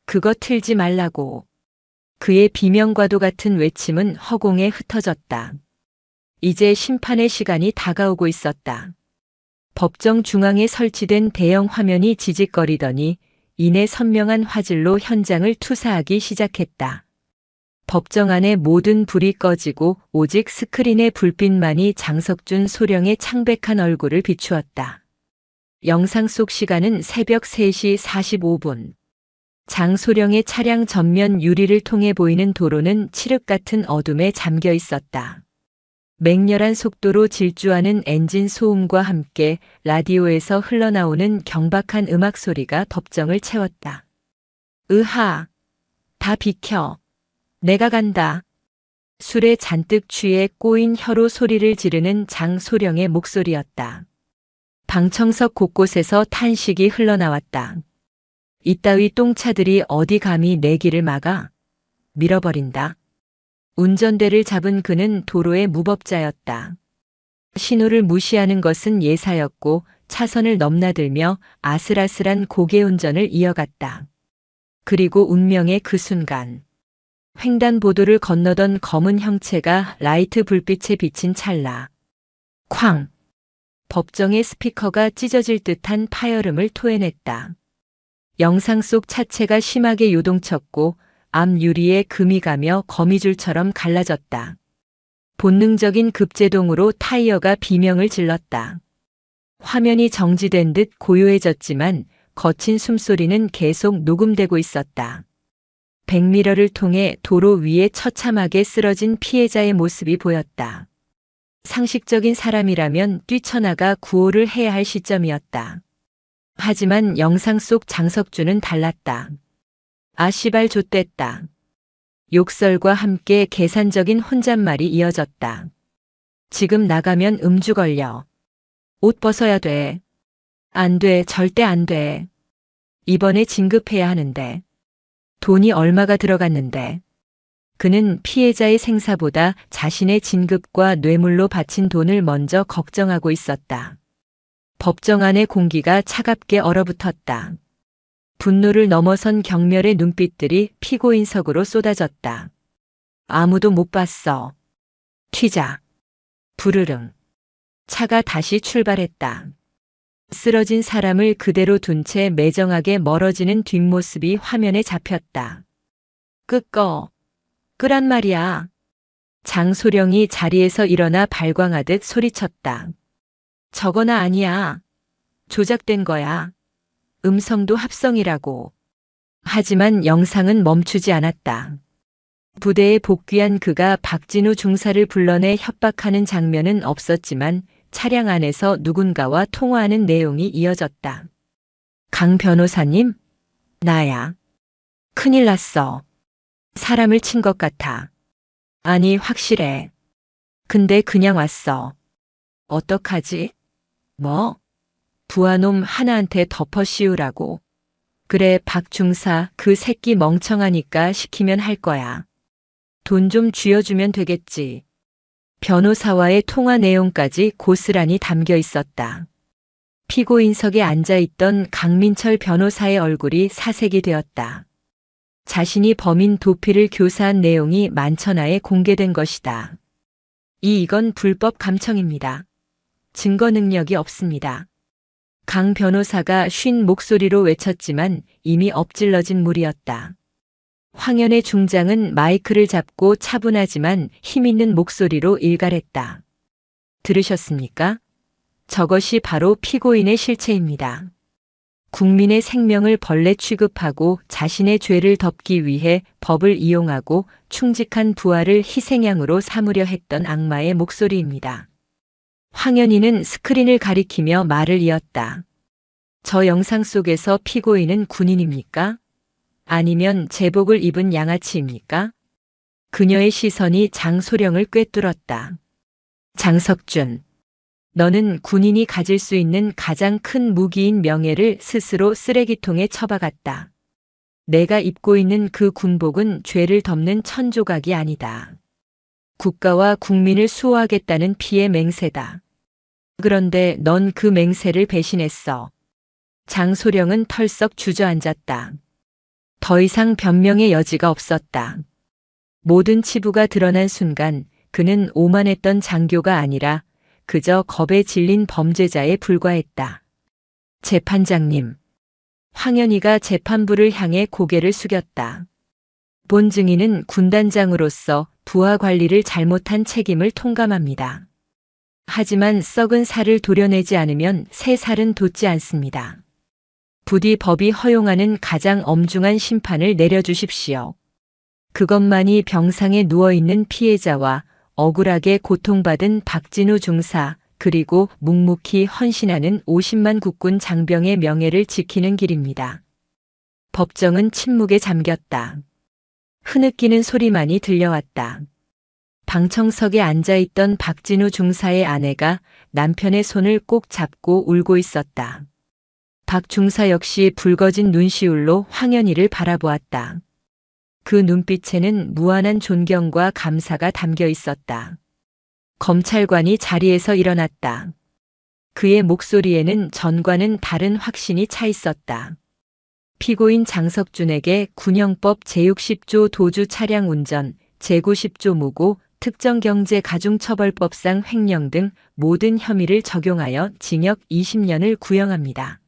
그거 틀지 말라고. 그의 비명과도 같은 외침은 허공에 흩어졌다. 이제 심판의 시간이 다가오고 있었다. 법정 중앙에 설치된 대형 화면이 지직거리더니 이내 선명한 화질로 현장을 투사하기 시작했다. 법정 안의 모든 불이 꺼지고 오직 스크린의 불빛만이 장석준 소령의 창백한 얼굴을 비추었다. 영상 속 시간은 새벽 3시 45분. 장소령의 차량 전면 유리를 통해 보이는 도로는 칠흑 같은 어둠에 잠겨 있었다. 맹렬한 속도로 질주하는 엔진 소음과 함께 라디오에서 흘러나오는 경박한 음악 소리가 법정을 채웠다. 으하! 다 비켜! 내가 간다! 술에 잔뜩 취해 꼬인 혀로 소리를 지르는 장소령의 목소리였다. 방청석 곳곳에서 탄식이 흘러나왔다. 이따위 똥차들이 어디 감히 내 길을 막아? 밀어버린다. 운전대를 잡은 그는 도로의 무법자였다. 신호를 무시하는 것은 예사였고 차선을 넘나들며 아슬아슬한 고개 운전을 이어갔다. 그리고 운명의 그 순간. 횡단보도를 건너던 검은 형체가 라이트 불빛에 비친 찰나. 쾅! 법정의 스피커가 찢어질 듯한 파열음을 토해냈다. 영상 속 차체가 심하게 요동쳤고 앞 유리에 금이 가며 거미줄처럼 갈라졌다. 본능적인 급제동으로 타이어가 비명을 질렀다. 화면이 정지된 듯 고요해졌지만 거친 숨소리는 계속 녹음되고 있었다. 백미러를 통해 도로 위에 처참하게 쓰러진 피해자의 모습이 보였다. 상식적인 사람이라면 뛰쳐나가 구호를 해야 할 시점이었다. 하지만 영상 속 장석준은 달랐다. 아 씨발 좆됐다. 욕설과 함께 계산적인 혼잣말이 이어졌다. 지금 나가면 음주 걸려. 옷 벗어야 돼. 안 돼, 절대 안 돼. 이번에 진급해야 하는데. 돈이 얼마가 들어갔는데. 그는 피해자의 생사보다 자신의 진급과 뇌물로 바친 돈을 먼저 걱정하고 있었다. 법정 안의 공기가 차갑게 얼어붙었다. 분노를 넘어선 경멸의 눈빛들이 피고인석으로 쏟아졌다. 아무도 못 봤어. 튀자. 부르릉. 차가 다시 출발했다. 쓰러진 사람을 그대로 둔 채 매정하게 멀어지는 뒷모습이 화면에 잡혔다. 끄란 말이야. 장소령이 자리에서 일어나 발광하듯 소리쳤다. 저거나 아니야. 조작된 거야. 음성도 합성이라고. 하지만 영상은 멈추지 않았다. 부대에 복귀한 그가 박진우 중사를 불러내 협박하는 장면은 없었지만 차량 안에서 누군가와 통화하는 내용이 이어졌다. 강 변호사님? 나야. 큰일 났어. 사람을 친 것 같아. 아니, 확실해. 근데 그냥 왔어. 어떡하지? 뭐? 부하놈 하나한테 덮어 씌우라고. 그래, 박 중사, 그 새끼 멍청하니까 시키면 할 거야. 돈 좀 쥐어주면 되겠지. 변호사와의 통화 내용까지 고스란히 담겨 있었다. 피고인석에 앉아있던 강민철 변호사의 얼굴이 사색이 되었다. 자신이 범인 도피를 교사한 내용이 만천하에 공개된 것이다. 이건 불법 감청입니다. 증거 능력이 없습니다. 강 변호사가 쉰 목소리로 외쳤지만 이미 엎질러진 물이었다. 황현의 중장은 마이크를 잡고 차분하지만 힘있는 목소리로 일갈했다. 들으셨습니까? 저것이 바로 피고인의 실체입니다. 국민의 생명을 벌레 취급하고 자신의 죄를 덮기 위해 법을 이용하고 충직한 부하를 희생양으로 삼으려 했던 악마의 목소리입니다. 황현희는 스크린을 가리키며 말을 이었다. 저 영상 속에서 피고인은 군인입니까? 아니면 제복을 입은 양아치입니까? 그녀의 시선이 장소령을 꿰뚫었다. 장석준, 너는 군인이 가질 수 있는 가장 큰 무기인 명예를 스스로 쓰레기통에 처박았다. 내가 입고 있는 그 군복은 죄를 덮는 천조각이 아니다. 국가와 국민을 수호하겠다는 피의 맹세다. 그런데 넌 그 맹세를 배신했어. 장소령은 털썩 주저앉았다. 더 이상 변명의 여지가 없었다. 모든 치부가 드러난 순간 그는 오만했던 장교가 아니라 그저 겁에 질린 범죄자에 불과했다. 재판장님. 황현희가 재판부를 향해 고개를 숙였다. 본 증인은 군단장으로서 부하 관리를 잘못한 책임을 통감합니다. 하지만 썩은 살을 도려내지 않으면 새 살은 돋지 않습니다. 부디 법이 허용하는 가장 엄중한 심판을 내려주십시오. 그것만이 병상에 누워있는 피해자와 억울하게 고통받은 박진우 중사 그리고 묵묵히 헌신하는 50만 국군 장병의 명예를 지키는 길입니다. 법정은 침묵에 잠겼다. 흐느끼는 소리만이 들려왔다. 방청석에 앉아있던 박진우 중사의 아내가 남편의 손을 꼭 잡고 울고 있었다. 박 중사 역시 붉어진 눈시울로 황현희를 바라보았다. 그 눈빛에는 무한한 존경과 감사가 담겨 있었다. 검찰관이 자리에서 일어났다. 그의 목소리에는 전과는 다른 확신이 차 있었다. 피고인 장석준에게 군형법 제60조 도주 차량 운전, 제90조 무고, 특정경제가중처벌법상 횡령 등 모든 혐의를 적용하여 징역 20년을 구형합니다.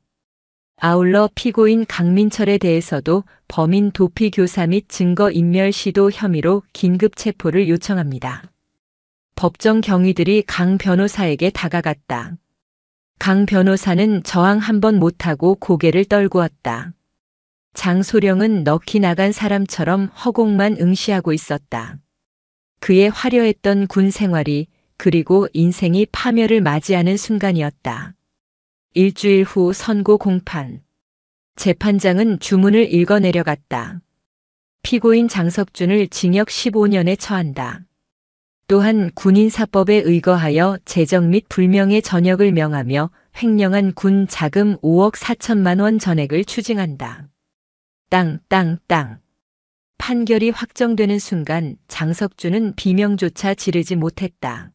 아울러 피고인 강민철에 대해서도 범인 도피 교사 및 증거 인멸 시도 혐의로 긴급 체포를 요청합니다. 법정 경위들이 강 변호사에게 다가갔다. 강 변호사는 저항 한 번 못하고 고개를 떨구었다. 장소령은 넋이 나간 사람처럼 허공만 응시하고 있었다. 그의 화려했던 군 생활이 그리고 인생이 파멸을 맞이하는 순간이었다. 일주일 후 선고 공판. 재판장은 주문을 읽어 내려갔다. 피고인 장석준을 징역 15년에 처한다. 또한 군인사법에 의거하여 재정 및 불명예 전역을 명하며 횡령한 군 자금 5억 4천만 원 전액을 추징한다. 땅. 판결이 확정되는 순간 장석준은 비명조차 지르지 못했다.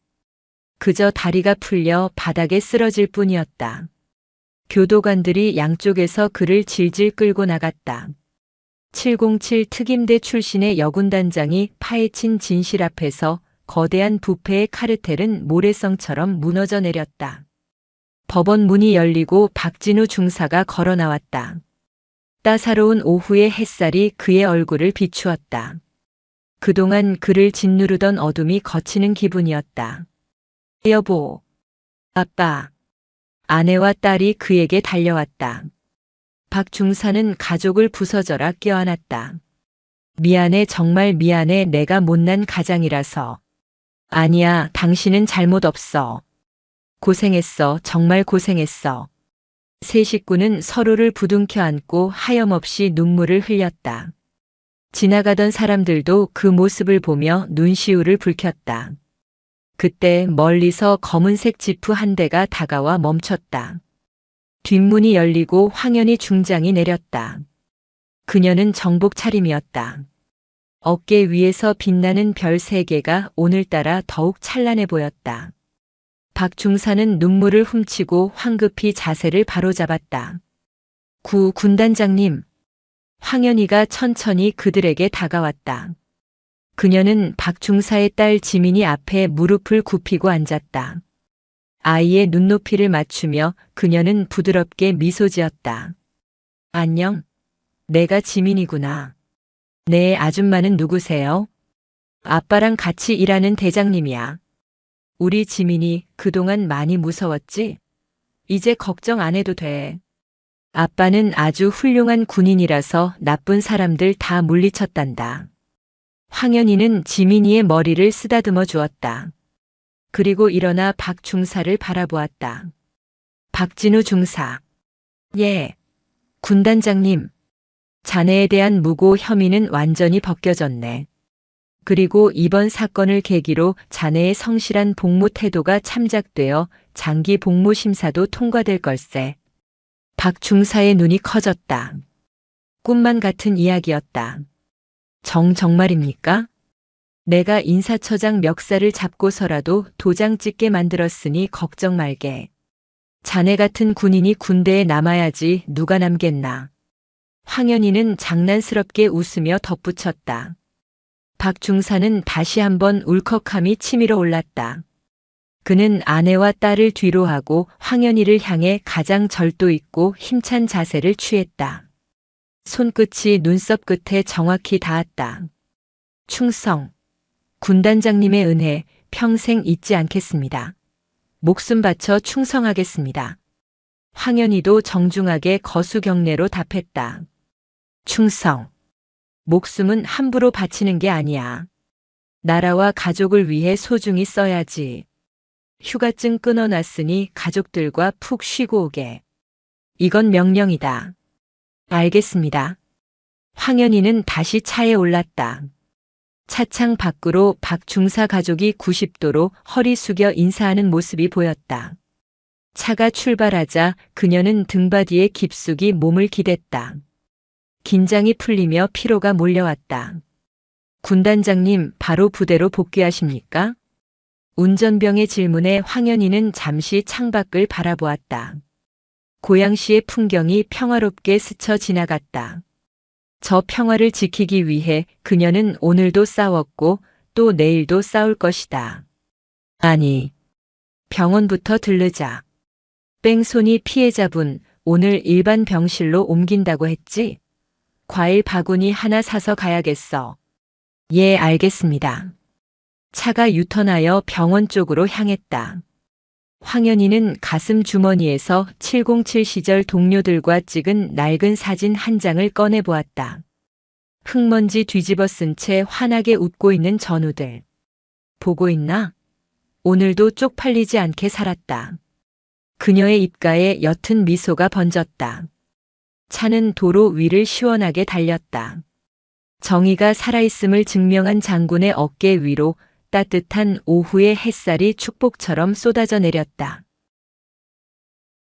그저 다리가 풀려 바닥에 쓰러질 뿐이었다. 교도관들이 양쪽에서 그를 질질 끌고 나갔다. 707 특임대 출신의 여군단장이 파헤친 진실 앞에서 거대한 부패의 카르텔은 모래성처럼 무너져 내렸다. 법원 문이 열리고 박진우 중사가 걸어 나왔다. 따사로운 오후의 햇살이 그의 얼굴을 비추었다. 그동안 그를 짓누르던 어둠이 걷히는 기분이었다. 여보, 아빠. 아내와 딸이 그에게 달려왔다. 박 중사는 가족을 부서져라 껴안았다. 미안해, 정말 미안해, 내가 못난 가장이라서. 아니야, 당신은 잘못 없어. 고생했어, 정말 고생했어. 세 식구는 서로를 부둥켜 안고 하염없이 눈물을 흘렸다. 지나가던 사람들도 그 모습을 보며 눈시울을 붉혔다. 그때 멀리서 검은색 지프 한 대가 다가와 멈췄다. 뒷문이 열리고 황현희 중장이 내렸다. 그녀는 정복 차림이었다. 어깨 위에서 빛나는 별 3개가 오늘따라 더욱 찬란해 보였다. 박 중사는 눈물을 훔치고 황급히 자세를 바로잡았다. 군단장님. 황현희가 천천히 그들에게 다가왔다. 그녀는 박 중사의 딸 지민이 앞에 무릎을 굽히고 앉았다. 아이의 눈높이를 맞추며 그녀는 부드럽게 미소 지었다. 안녕. 내가 지민이구나. 네, 아줌마는 누구세요? 아빠랑 같이 일하는 대장님이야. 우리 지민이 그동안 많이 무서웠지? 이제 걱정 안 해도 돼. 아빠는 아주 훌륭한 군인이라서 나쁜 사람들 다 물리쳤단다. 황현희는 지민이의 머리를 쓰다듬어 주었다. 그리고 일어나 박 중사를 바라보았다. 박진우 중사. 예. 군단장님. 자네에 대한 무고 혐의는 완전히 벗겨졌네. 그리고 이번 사건을 계기로 자네의 성실한 복무 태도가 참작되어 장기 복무 심사도 통과될 걸세. 박 중사의 눈이 커졌다. 꿈만 같은 이야기였다. 정말입니까? 내가 인사처장 멱살을 잡고서라도 도장 찍게 만들었으니 걱정 말게. 자네 같은 군인이 군대에 남아야지 누가 남겠나. 황현희는 장난스럽게 웃으며 덧붙였다. 박 중사는 다시 한번 울컥함이 치밀어 올랐다. 그는 아내와 딸을 뒤로 하고 황현희를 향해 가장 절도 있고 힘찬 자세를 취했다. 손끝이 눈썹 끝에 정확히 닿았다. 충성. 군단장님의 은혜 평생 잊지 않겠습니다. 목숨 바쳐 충성하겠습니다. 황현희도 정중하게 거수경례로 답했다. 충성. 목숨은 함부로 바치는 게 아니야. 나라와 가족을 위해 소중히 써야지. 휴가증 끊어놨으니 가족들과 푹 쉬고 오게. 이건 명령이다. 알겠습니다. 황현희는 다시 차에 올랐다. 차창 밖으로 박 중사 가족이 90도로 허리 숙여 인사하는 모습이 보였다. 차가 출발하자 그녀는 등받이에 깊숙이 몸을 기댔다. 긴장이 풀리며 피로가 몰려왔다. 군단장님, 바로 부대로 복귀하십니까? 운전병의 질문에 황현희는 잠시 창밖을 바라보았다. 고양시의 풍경이 평화롭게 스쳐 지나갔다. 저 평화를 지키기 위해 그녀는 오늘도 싸웠고 또 내일도 싸울 것이다. 아니, 병원부터 들르자. 뺑소니 피해자분, 오늘 일반 병실로 옮긴다고 했지? 과일 바구니 하나 사서 가야겠어. 예, 알겠습니다. 차가 유턴하여 병원 쪽으로 향했다. 황현희는 가슴 주머니에서 707 시절 동료들과 찍은 낡은 사진 한 장을 꺼내보았다. 흙먼지 뒤집어 쓴 채 환하게 웃고 있는 전우들. 보고 있나? 오늘도 쪽팔리지 않게 살았다. 그녀의 입가에 옅은 미소가 번졌다. 차는 도로 위를 시원하게 달렸다. 정의가 살아있음을 증명한 장군의 어깨 위로 따뜻한 오후의 햇살이 축복처럼 쏟아져 내렸다.